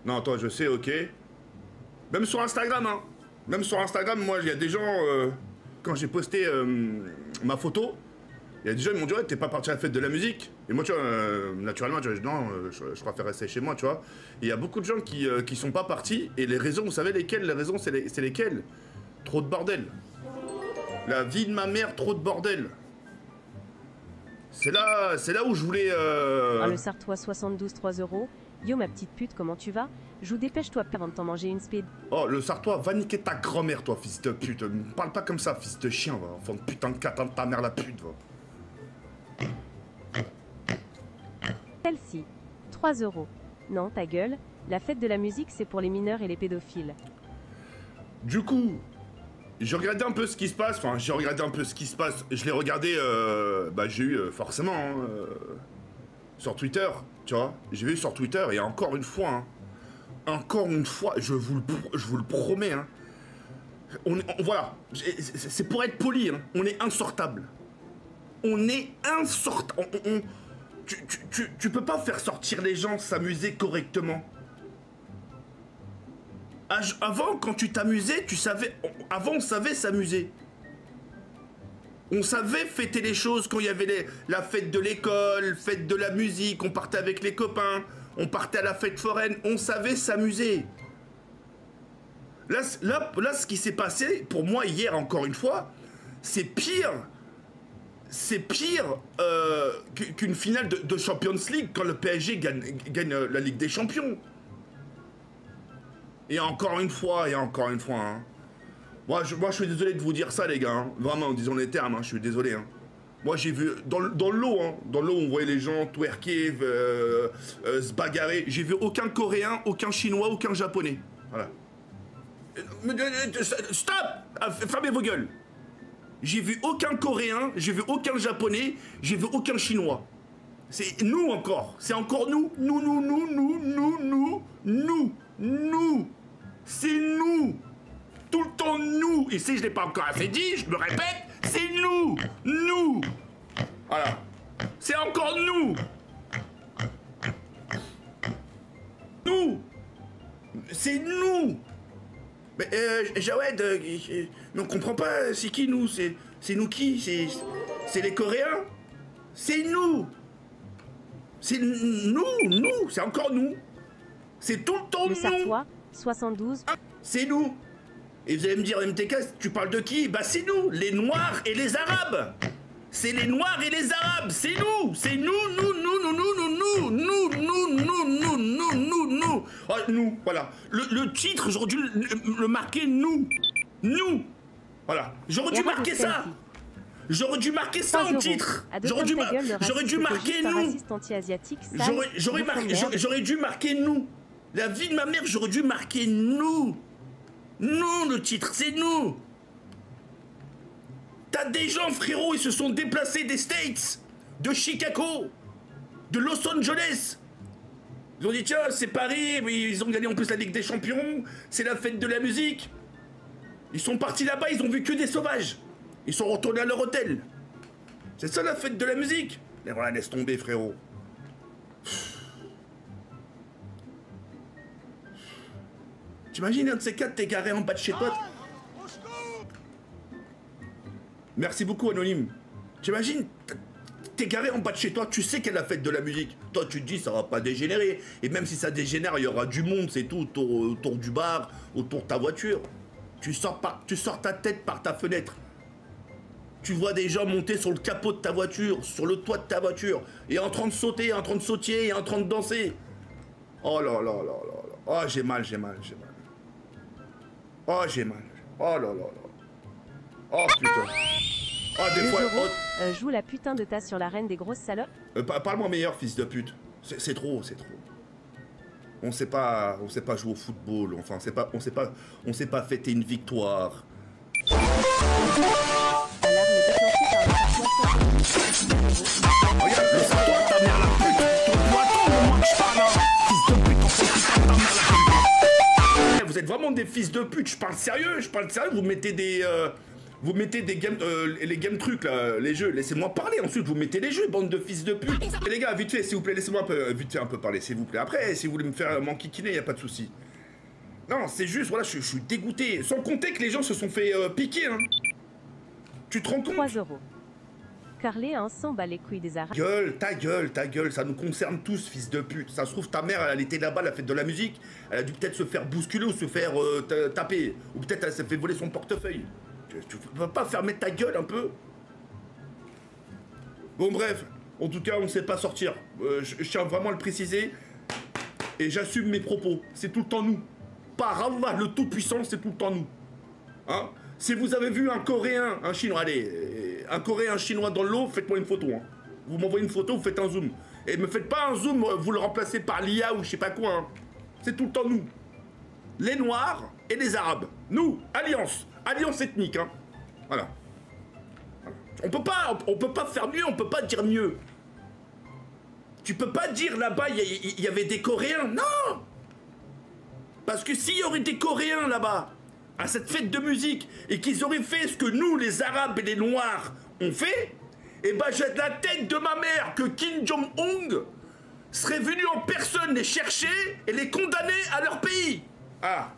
Non, toi, je sais, ok. Même sur Instagram, hein. Même sur Instagram, moi, il y a des gens... quand j'ai posté ma photo, il y a des gens qui m'ont dit ouais, t'es pas parti à la fête de la musique. Et moi tu vois, naturellement tu vois, non, je préfère rester chez moi, tu vois. Et il y a beaucoup de gens qui sont pas partis, et les raisons, vous savez lesquelles? Les raisons c'est lesquelles? Trop de bordel. La vie de ma mère, trop de bordel. C'est là où je voulais Ah, le Sartois 72 3 €. Yo ma petite pute, comment tu vas? Joue, dépêche-toi avant de t'en manger une speed. Oh, le Sartois, va niquer ta grand-mère, toi, fils de pute. Me parle pas comme ça, fils de chien, va. Enfant de putain de catin de ta mère, la pute, va. Celle-ci, 3 €. Non, ta gueule, la fête de la musique, c'est pour les mineurs et les pédophiles. Du coup, j'ai regardé un peu ce qui se passe. Enfin, j'ai regardé un peu ce qui se passe. Je l'ai regardé, bah, j'ai eu forcément, hein, sur Twitter, tu vois. J'ai vu sur Twitter, et encore une fois, je vous le promets, hein. Voilà, c'est pour être poli, hein. On est insortable. On est insortable. Tu peux pas faire sortir les gens s'amuser correctement. Avant, quand tu t'amusais, tu savais... Avant, on savait s'amuser. On savait fêter les choses quand il y avait la fête de l'école, fête de la musique, on partait avec les copains, on partait à la fête foraine, on savait s'amuser. Là, ce qui s'est passé, pour moi, hier, encore une fois, c'est pire. C'est pire qu'une finale de Champions League quand le PSG gagne la Ligue des Champions. Et encore une fois, hein. Moi, je suis désolé de vous dire ça, les gars. Hein. Vraiment, disons les termes, hein, je suis désolé. Hein. Moi, j'ai vu, dans l'eau, hein, on voyait les gens twerker, se bagarrer. J'ai vu aucun Coréen, aucun Chinois, aucun Japonais. Voilà. Stop! Fermez vos gueules. J'ai vu aucun Coréen, j'ai vu aucun Japonais, j'ai vu aucun Chinois. C'est nous encore. C'est encore nous. Nous. C'est nous. Tout le temps nous. Et si je l'ai pas encore assez dit, je me répète, c'est nous. Nous. Voilà. C'est encore nous. Nous. C'est nous. Mais Jawed, mais on comprend pas, c'est qui nous? C'est nous qui? C'est les Coréens? C'est nous. C'est nous, c'est encore nous. C'est tout le temps Le nous. Sartois, 72. C'est nous. Et vous allez me dire, MTK, tu parles de qui? Bah c'est nous, les Noirs et les Arabes. C'est les Noirs et les Arabes, c'est nous. C'est nous. Oh, nous, voilà. Le titre, j'aurais dû le marquer nous. Nous. Voilà. J'aurais dû marquer ça. J'aurais dû marquer ça en titre. J'aurais dû marquer nous. J'aurais dû marquer nous. La vie de ma mère, j'aurais dû marquer nous. Nous, le titre, c'est nous. T'as des gens, frérot, ils se sont déplacés des States, de Chicago, de Los Angeles. Ils ont dit, tiens, c'est Paris, mais ils ont gagné en plus la Ligue des Champions, c'est la fête de la musique. Ils sont partis là-bas, ils ont vu que des sauvages. Ils sont retournés à leur hôtel. C'est ça la fête de la musique. Mais voilà, laisse tomber, frérot. T'imagines un de ces quatre, t'es garé en bas de chez toi. Merci beaucoup, Anonyme. T'imagines, t'es garé en bas de chez toi, tu sais qu'elle a la fête de la musique. Toi, tu te dis, ça va pas dégénérer. Et même si ça dégénère, il y aura du monde, c'est tout, autour du bar, autour de ta voiture. Tu sors ta tête par ta fenêtre. Tu vois des gens monter sur le capot de ta voiture, sur le toit de ta voiture, et en train de sauter, en train de sautiller, et en train de danser. Oh là là là là là. Oh, j'ai mal. Oh, j'ai mal. Oh là là là. Oh putain. Oh, des fois. Oh. Joue la putain de tasse sur la reine des grosses salopes. Parle-moi meilleur, fils de pute. C'est trop. On sait pas jouer au football. Enfin, on sait pas fêter une victoire. Regarde, le Sartois, ta mère la pute. Ton poiton, le moins que je parle, hein. Fils de pute, on sait pas ta mère la pute. Vous êtes vraiment des fils de pute. Je parle sérieux. Vous mettez des. Les game trucs là, les jeux, laissez-moi parler, ensuite vous mettez les jeux, bande de fils de pute. Et les gars, vite fait, s'il vous plaît, laissez-moi un peu parler, s'il vous plaît. Après, si vous voulez me faire m'enquiquiner, y a pas de souci. Non, c'est juste, voilà, je suis dégoûté. Sans compter que les gens se sont fait piquer, hein. Tu te rends compte? 3 euros. Carlet hein, s'en bat les couilles des arabes. Ta gueule, ça nous concerne tous, fils de pute. Ça se trouve, ta mère, elle était là-bas, à la fête de la musique, elle a dû peut-être se faire bousculer ou se faire taper. Ou peut-être elle s'est fait voler son portefeuille. Tu peux pas fermer ta gueule un peu? Bon, bref, en tout cas, on ne sait pas sortir. Je tiens vraiment à le préciser. Et j'assume mes propos. C'est tout le temps nous. Par Allah, le Tout-Puissant, c'est tout le temps nous. Hein? Si vous avez vu un Coréen, un Chinois, allez, un Coréen, un Chinois dans l'eau, faites-moi une photo. Hein. Vous m'envoyez une photo, vous faites un zoom. Et me faites pas un zoom, vous le remplacez par l'IA ou je sais pas quoi. Hein. C'est tout le temps nous. Les Noirs et les Arabes. Nous, alliance. Alliance ethnique. Hein. Voilà. On peut pas faire mieux, on peut pas dire mieux. Tu peux pas dire là-bas, il y avait des Coréens. Non! Parce que s'il y aurait des Coréens là-bas, à cette fête de musique, et qu'ils auraient fait ce que nous, les Arabes et les Noirs, ont fait, eh ben j'ai de la tête de ma mère que Kim Jong-un serait venu en personne les chercher et les condamner à leur pays. Ah.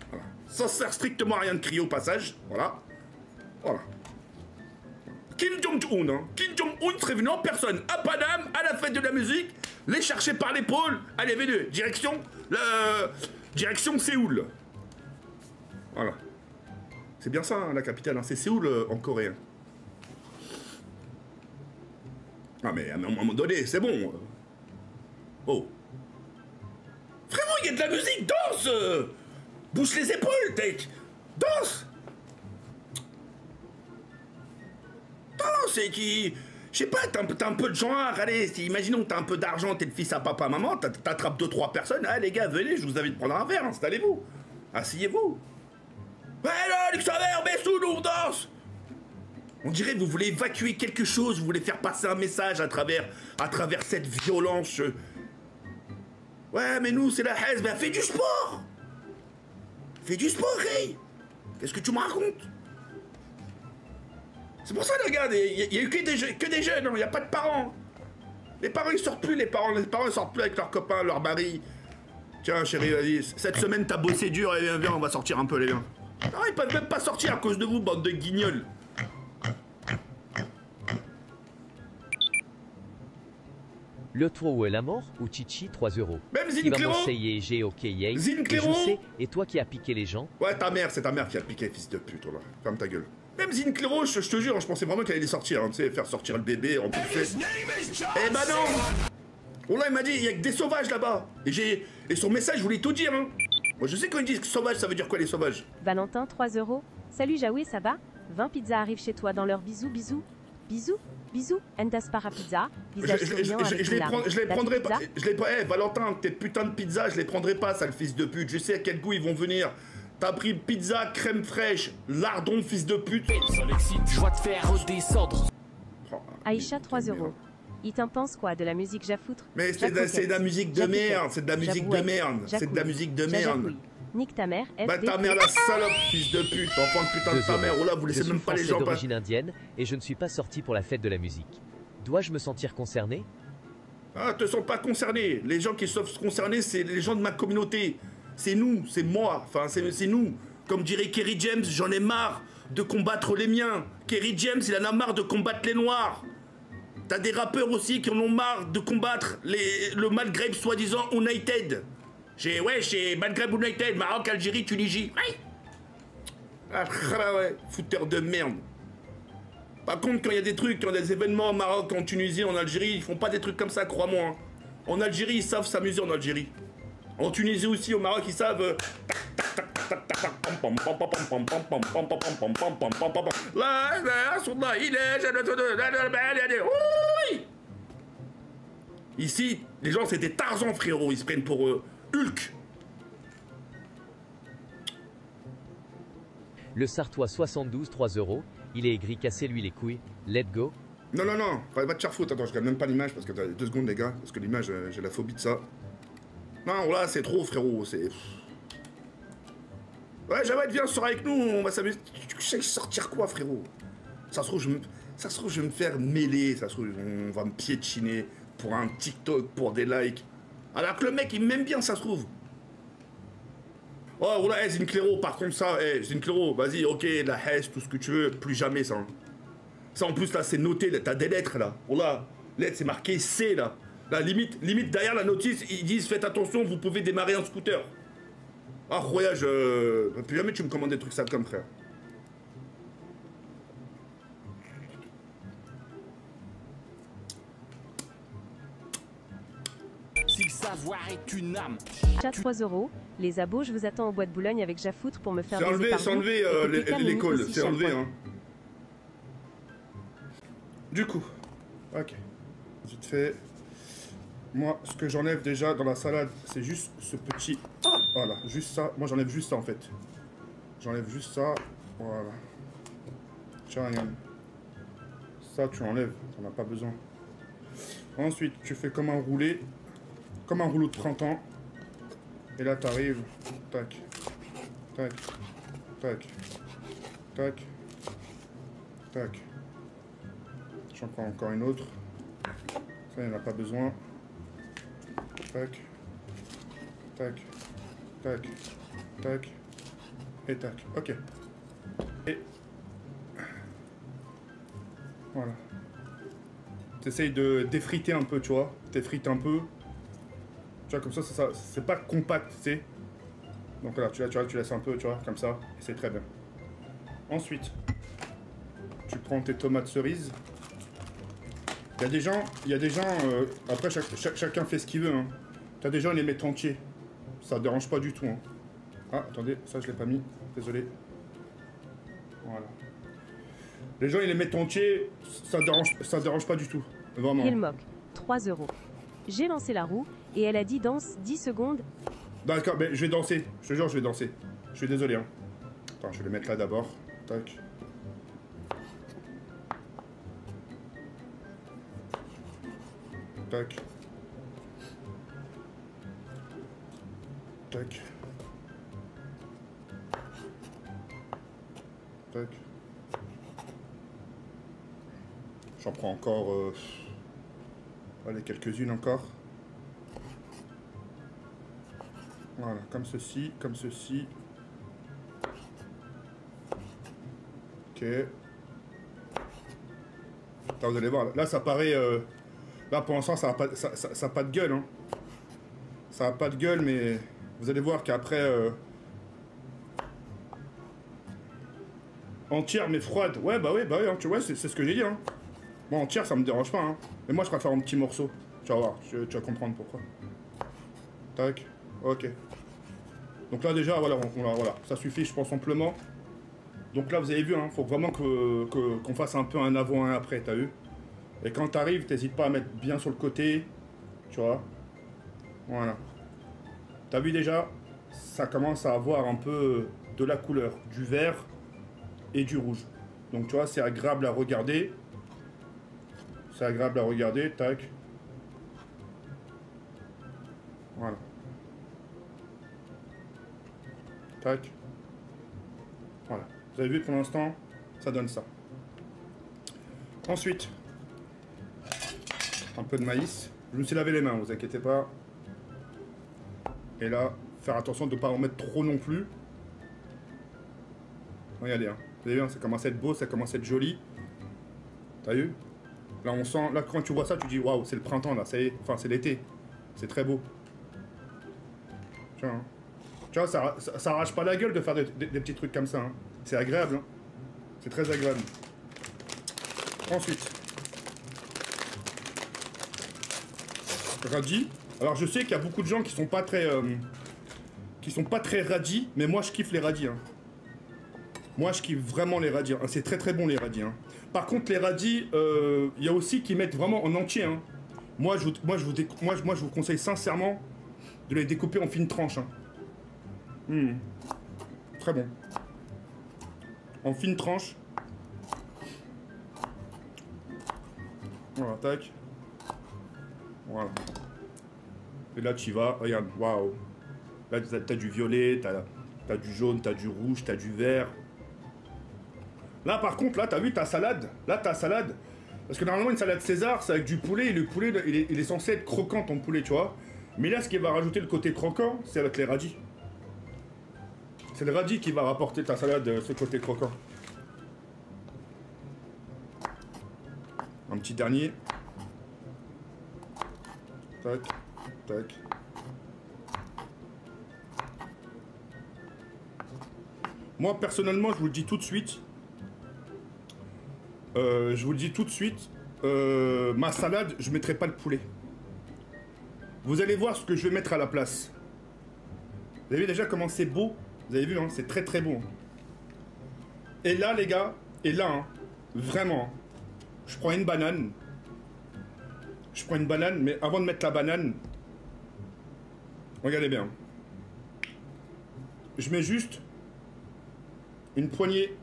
Voilà. Ça sert strictement à rien de crier au passage. Voilà. Voilà. Kim Jong-un, hein. Kim Jong-un serait venu en personne à Paname, à la fête de la musique, les chercher par l'épaule. Allez, venez, direction Séoul. Voilà. C'est bien ça, hein, la capitale, hein. C'est Séoul en coréen. Ah, mais à un moment donné, c'est bon. Oh. Frérot, il y a de la musique, danse! Bouge les épaules, tech! Danse! C'est qui... Je sais pas, t'as un peu de genre, allez, imaginons que t'as un peu d'argent, t'es le fils à papa, maman, t'attrapes 2-3 personnes, ah les gars, venez, je vous invite à prendre un verre, installez-vous, asseyez-vous. Ouais, là, Luxembourg, mais sous nous, on danse. On dirait que vous voulez évacuer quelque chose, vous voulez faire passer un message à travers cette violence. Ouais, mais nous, c'est la haise, ben fais du sport. Fais du sport, Ray. Qu'est-ce que tu me racontes? C'est pour ça, regarde, il y a eu que des jeunes, il n'y a pas de parents. Les parents, ils sortent plus, les parents ils sortent plus avec leurs copains, leurs maris. Tiens, chérie, vas-y, cette semaine, t'as bossé dur, et viens, on va sortir un peu, les gars. Non, ils peuvent même pas sortir à cause de vous, bande de guignols. Le toit où est la mort ou Chichi 3 euros. Même Il va Zinclero. m'essayer j'ai ok yay. Zinclero. Et je sais, et toi qui as piqué les gens. Ouais, c'est ta mère qui a piqué, fils de pute, là. Ferme ta gueule. Même Zinclero, je te jure, je pensais vraiment qu'elle allait sortir, hein, tu sais, faire sortir le bébé, en plus. Eh ben non! Oh là, il m'a dit, il y a que des sauvages là-bas. Et son message, je voulais tout dire, hein. Moi, je sais quand ils disent sauvage, ça veut dire quoi, les sauvages? Valentin 3 euros. Salut Jaoué, ça va? 20 pizzas arrivent chez toi dans leur bisous, bisous. Bisous, bisous, Endas para pizza. Visage souriant avec une larme. Je les La prendrai pizza. pas. Eh, Valentin, tes putains de pizzas, je les prendrai pas, sale fils de pute. Je sais à quel goût ils vont venir. T'as pris pizza, crème fraîche, lardon, fils de pute. Je vais te faire redescendre. Oh, Aïcha 3 euros. Il t'en pense quoi de la musique Jafoutre? mais c'est de la musique de merde, c'est de la musique de merde, c'est de la musique de merde. Nique ta mère, Bah ta mère la salope, fils de pute, enfant de putain de ta mère. Oh là, vous Je laissez suis même pas les français gens pas. d'origine indienne et je ne suis pas sorti pour la fête de la musique. Dois-je me sentir concerné? Ah, te sens pas concerné. Les gens qui sont concernés, c'est les gens de ma communauté. C'est nous, c'est moi, enfin c'est nous. Comme dirait Kerry James, j'en ai marre de combattre les miens. Kerry James, il en a marre de combattre les noirs. T'as des rappeurs aussi qui en ont marre de combattre le Maghreb soi-disant United. Chez Maghreb United, Maroc, Algérie, Tunisie. Ouais. Ah ouais, fouteur de merde. Par contre, quand il y a des trucs, quand il y a des événements au Maroc, en Tunisie, en Algérie, ils font pas des trucs comme ça, crois-moi. Hein. En Algérie, ils savent s'amuser en Algérie. En Tunisie aussi, au Maroc, ils savent... Ici, les gens, c'est des Tarzans, frérot. Ils se prennent pour Hulk. Le Sartois 72 3 euros. Il est aigri, cassez-lui les couilles. Let go. Non, va te faire foutre. Attends, je regarde même pas l'image parce que t'as 2 secondes, les gars. Parce que l'image, j'ai la phobie de ça. Non, là, c'est trop, frérot. C'est... Ouais, Jawad, viens, sors avec nous. On va s'amuser. Tu sais sortir quoi, frérot? Ça se trouve, je vais me faire mêler. Ça se trouve, on va me piétiner pour un TikTok, pour des likes. Alors que le mec, il m'aime bien, ça se trouve. Oh, voilà, hey, Zinclero, par contre, ça, hey, Zinclero, vas-y, ok, la hache, tout ce que tu veux, plus jamais ça. Hein. Ça, en plus, là, c'est noté, t'as des lettres, là. Voilà, lettres, c'est marqué C, là. La limite, derrière la notice, ils disent, faites attention, vous pouvez démarrer un scooter. Ah, voyage, plus jamais tu me commandes des trucs sales comme frère. Si le savoir est une âme. Chat 3 €. Les abos, je vous attends au bois de Boulogne avec Jafoutre pour me faire C'est baiser enlevé, par c'est vous. enlevé Et TPK Mimi l'école, aussi, c'est chaque enlevé, fois. hein. Du coup, ok. Vite fait. Moi, ce que j'enlève déjà dans la salade, c'est juste ce petit... Voilà, juste ça. Moi, j'enlève juste ça, en fait. J'enlève juste ça. Voilà. Tiens, regarde. Ça, tu enlèves. T'en as pas besoin. Ensuite, tu fais comme un roulé. Comme un rouleau de printemps. Et là, t'arrives. Tac. Tac. Tac. Tac. Tac. J'en prends encore une autre. Ça, il n'y en a pas besoin. Tac. Tac. Tac. Tac. Et tac. Ok. Et... Voilà. T'essayes de défriter un peu, tu vois. T'effrites un peu. Tu vois, comme ça, c'est pas compact, tu sais. Donc là, tu laisses un peu, tu vois, comme ça. Et c'est très bien. Ensuite, tu prends tes tomates cerises. Il y a des gens, après chacun fait ce qu'il veut. Hein. T'as des gens, ils les mettent entiers. Ça dérange pas du tout. Hein. Ah, attendez, ça je l'ai pas mis. Désolé. Voilà. Les gens, ils les mettent entiers. Ça dérange pas du tout. Vraiment. Hilmock, 3 €. J'ai lancé la roue et elle a dit danse 10 secondes. D'accord, mais je vais danser. Je te jure, je vais danser. Je suis désolé. Hein. Attends, je vais les mettre là d'abord. Tac. Tac. Tac. Tac. J'en prends encore... Allez, quelques-unes encore. Voilà, comme ceci, comme ceci. Ok. Là, vous allez voir, là ça paraît... Là pour l'instant ça n'a pas de gueule. Hein. Ça n'a pas de gueule, mais vous allez voir qu'après... Entière mais froide. Ouais, bah oui, hein, tu vois, c'est ce que j'ai dit. Hein. Moi, entière, ça me dérange pas. Hein. Mais moi, je préfère en petits morceaux. Tu vas voir, tu vas comprendre pourquoi. Tac, ok. Donc là, déjà, voilà, voilà, ça suffit, je pense, amplement. Donc là, vous avez vu, hein, faut vraiment qu'on fasse un peu un avant, un après, t'as vu? Et quand t'arrives, t'hésites pas à mettre bien sur le côté. Tu vois? Voilà. T'as vu déjà? Ça commence à avoir un peu de la couleur, du vert et du rouge. Donc tu vois, c'est agréable à regarder. C'est agréable à regarder, tac. Voilà. Tac. Voilà. Vous avez vu pour l'instant, ça donne ça. Ensuite, un peu de maïs. Je me suis lavé les mains, vous inquiétez pas. Et là, faire attention de ne pas en mettre trop non plus. Regardez, hein. Vous avez vu, hein, ça commence à être beau, ça commence à être joli. T'as vu? Là, on sent, là, quand tu vois ça, tu dis waouh, c'est le printemps là, ça y est, enfin, c'est l'été. C'est très beau. Tiens, hein. Tu vois, ça arrache pas la gueule de faire des petits trucs comme ça. Hein. C'est agréable. Hein. C'est très agréable. Ensuite, radis. Alors, je sais qu'il y a beaucoup de gens qui sont pas très radis, mais moi, je kiffe les radis. Hein. Moi, je kiffe vraiment les radis. Hein. C'est très très bon les radis. Hein. Par contre, les radis, il y a aussi qui mettent vraiment en entier. Hein. Moi, je vous conseille sincèrement de les découper en fines tranches. Hein. Très bon. En fines tranches. Voilà, tac. Voilà. Et là, tu y vas. Regarde, waouh. Là, t'as du violet, t'as du jaune, t'as du rouge, t'as du vert. Là, par contre, là, t'as vu ta salade. Là, ta salade. Parce que normalement, une salade César, c'est avec du poulet. Et le poulet, il est censé être croquant, ton poulet, tu vois. Mais là, ce qui va rajouter le côté croquant, c'est avec les radis. C'est le radis qui va rapporter ta salade, ce côté croquant. Un petit dernier. Tac, tac. Moi, personnellement, je vous le dis tout de suite. Ma salade, je mettrai pas le poulet. Vous allez voir ce que je vais mettre à la place. Vous avez vu déjà comment c'est beau? Vous avez vu, hein, c'est très très beau. Et là, les gars, et là, hein, vraiment, je prends une banane. Je prends une banane, mais avant de mettre la banane, regardez bien. Je mets juste une poignée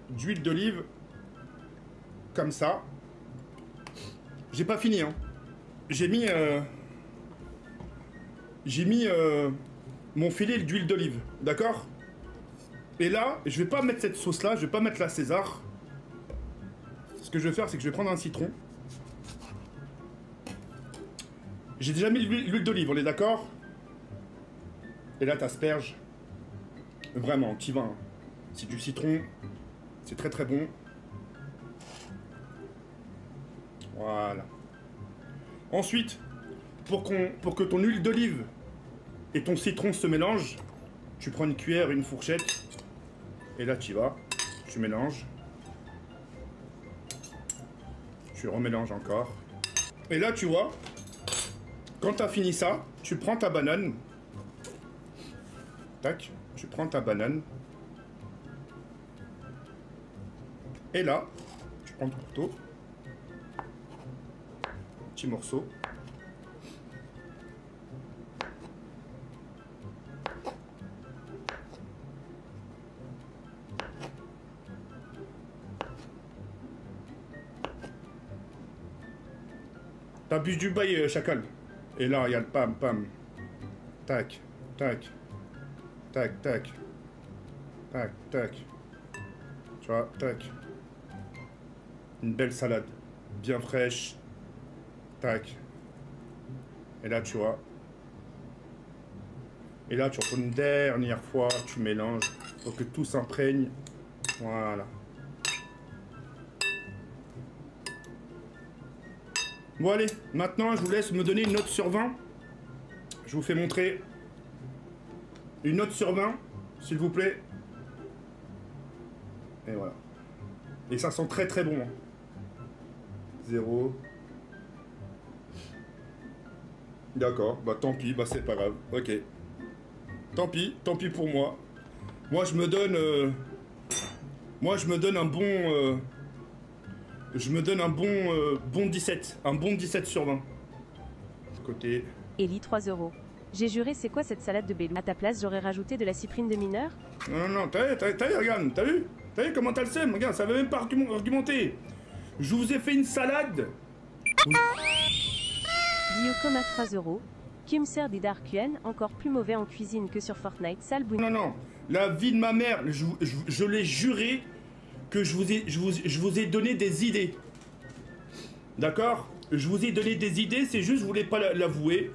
d'huile d'olive, comme ça. J'ai pas fini, hein. J'ai mis mon filet d'huile d'olive, d'accord? Et là, je vais pas mettre cette sauce-là, je vais pas mettre la César. Ce que je vais faire, c'est que je vais prendre un citron. J'ai déjà mis l'huile d'olive, on est d'accord? Et là, t'asperges. Vraiment, t'y vas. Hein. C'est du citron. C'est très très bon. Voilà. Ensuite, pour que ton huile d'olive et ton citron se mélangent, tu prends une cuillère et une fourchette. Et là, tu vas. Tu mélanges. Tu remélanges encore. Et là, tu vois, quand tu as fini ça, tu prends ta banane. Tac, tu prends ta banane. Et là, tu prends ton couteau. Petit morceau. T'abuses du bail, chacal. Et là, il y a le pam, pam. Tac, tac. Tac, tac. Tac, tac. Tu vois, tac. Une belle salade. Bien fraîche. Tac. Et là, tu vois. Et là, tu reprends une dernière fois. Tu mélanges pour que tout s'imprègne. Voilà. Bon, allez. Maintenant, je vous laisse me donner une note sur 20. Je vous fais montrer une note sur 20, s'il vous plaît. Et voilà. Et ça sent très très bon. 0. D'accord, bah tant pis, bah c'est pas grave. Ok. Tant pis pour moi. Moi je me donne un bon bon 17. Un bon 17 sur 20. Côté. Eli 3 €. J'ai juré, c'est quoi cette salade de bébé? À ta place, j'aurais rajouté de la cyprine de mineur? Non, t'as vu, regarde, t'as vu comment t'as le seum? Regarde, ça veut même pas argumenter. Je vous ai fait une salade. Diocoma 3 €. Qui me sert des Darkuen, encore plus mauvais en cuisine que sur Fortnite, sale bout. Non, la vie de ma mère, je l'ai juré que je vous ai donné des idées. D'accord? Je vous ai donné des idées, c'est juste, vous voulez pas l'avouer.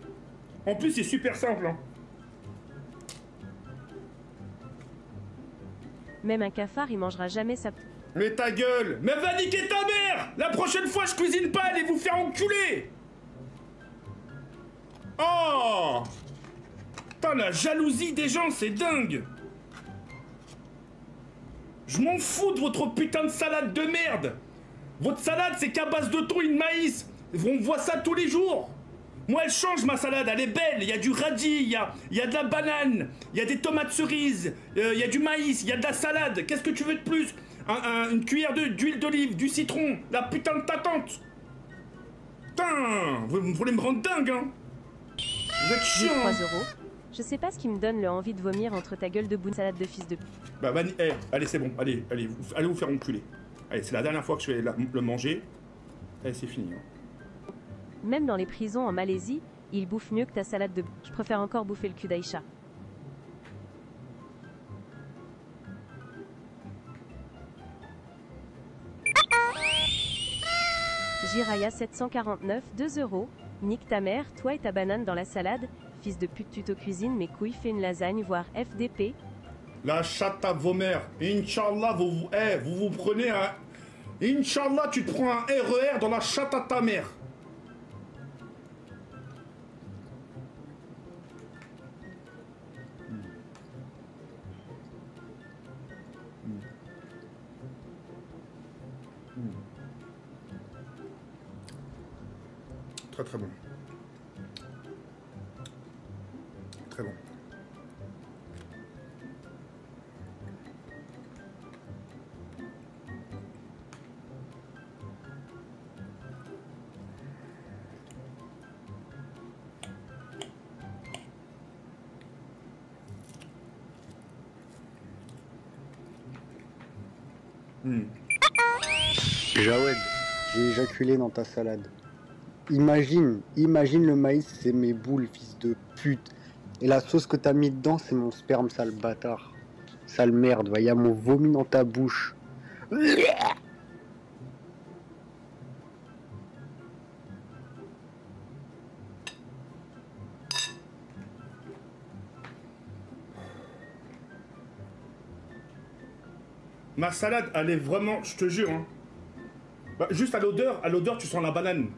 En plus, c'est super simple. Hein. Même un cafard, il mangera jamais sa... Mais ta gueule! Mais va niquer ta mère! La prochaine fois, je cuisine pas, allez vous faire enculer! Oh! Putain, la jalousie des gens, c'est dingue! Je m'en fous de votre putain de salade de merde! Votre salade, c'est qu'à base de thon et de maïs! On voit ça tous les jours! Moi, elle change ma salade, elle est belle. Il y a du radis, il y a de la banane, il y a des tomates cerises, il y a du maïs, il y a de la salade. Qu'est-ce que tu veux de plus? Une cuillère d'huile d'olive, du citron, la putain de ta tante. Putain, vous voulez me rendre dingue, hein? Vous êtes chiant. 3 €. Je sais pas ce qui me donne le envie de vomir entre ta gueule de bout de salade de fils de... Bah, allez, c'est bon, allez vous faire enculer. Allez, c'est la dernière fois que je vais le manger. Allez, c'est fini. Hein. Même dans les prisons en Malaisie, ils bouffent mieux que ta salade de... Je préfère encore bouffer le cul d'Aïcha. Jiraya 749, 2 €. Nique ta mère, toi et ta banane dans la salade. Fils de pute tuto cuisine, mes couilles, fais une lasagne, voire FDP. La chatte à vos mères. Inch'Allah, vous vous prenez un... Inch'Allah, tu te prends un RER dans la chatte à ta mère. Très très bon. Très bon. Jawed, j'ai éjaculé dans ta salade. Imagine le maïs, c'est mes boules, fils de pute. Et la sauce que t'as mis dedans, c'est mon sperme, sale bâtard. Sale merde, va, y a mon vomi dans ta bouche. Ma salade, elle est vraiment, je te jure, hein. Bah, juste à l'odeur, tu sens la banane.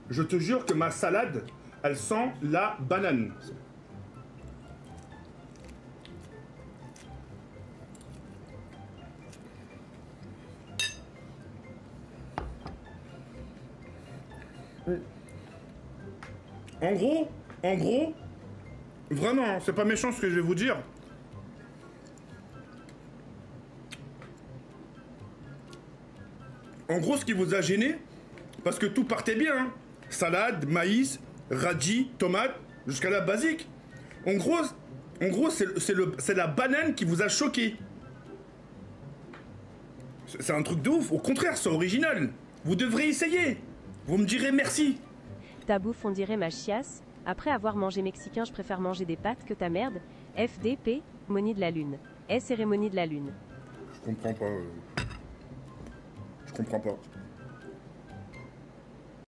Je te jure que ma salade, elle sent la banane. En gros, vraiment, hein, c'est pas méchant ce que je vais vous dire. En gros, ce qui vous a gêné, parce que tout partait bien, hein. Salade, maïs, radis, tomate, jusqu'à la basique. En gros, c'est la banane qui vous a choqué. C'est un truc de ouf. Au contraire, c'est original. Vous devrez essayer. Vous me direz merci. Ta bouffe, on dirait ma chiasse. Après avoir mangé mexicain, je préfère manger des pâtes que ta merde. FDP, cérémonie de la lune. Cérémonie de la lune. Je comprends pas. Je comprends pas.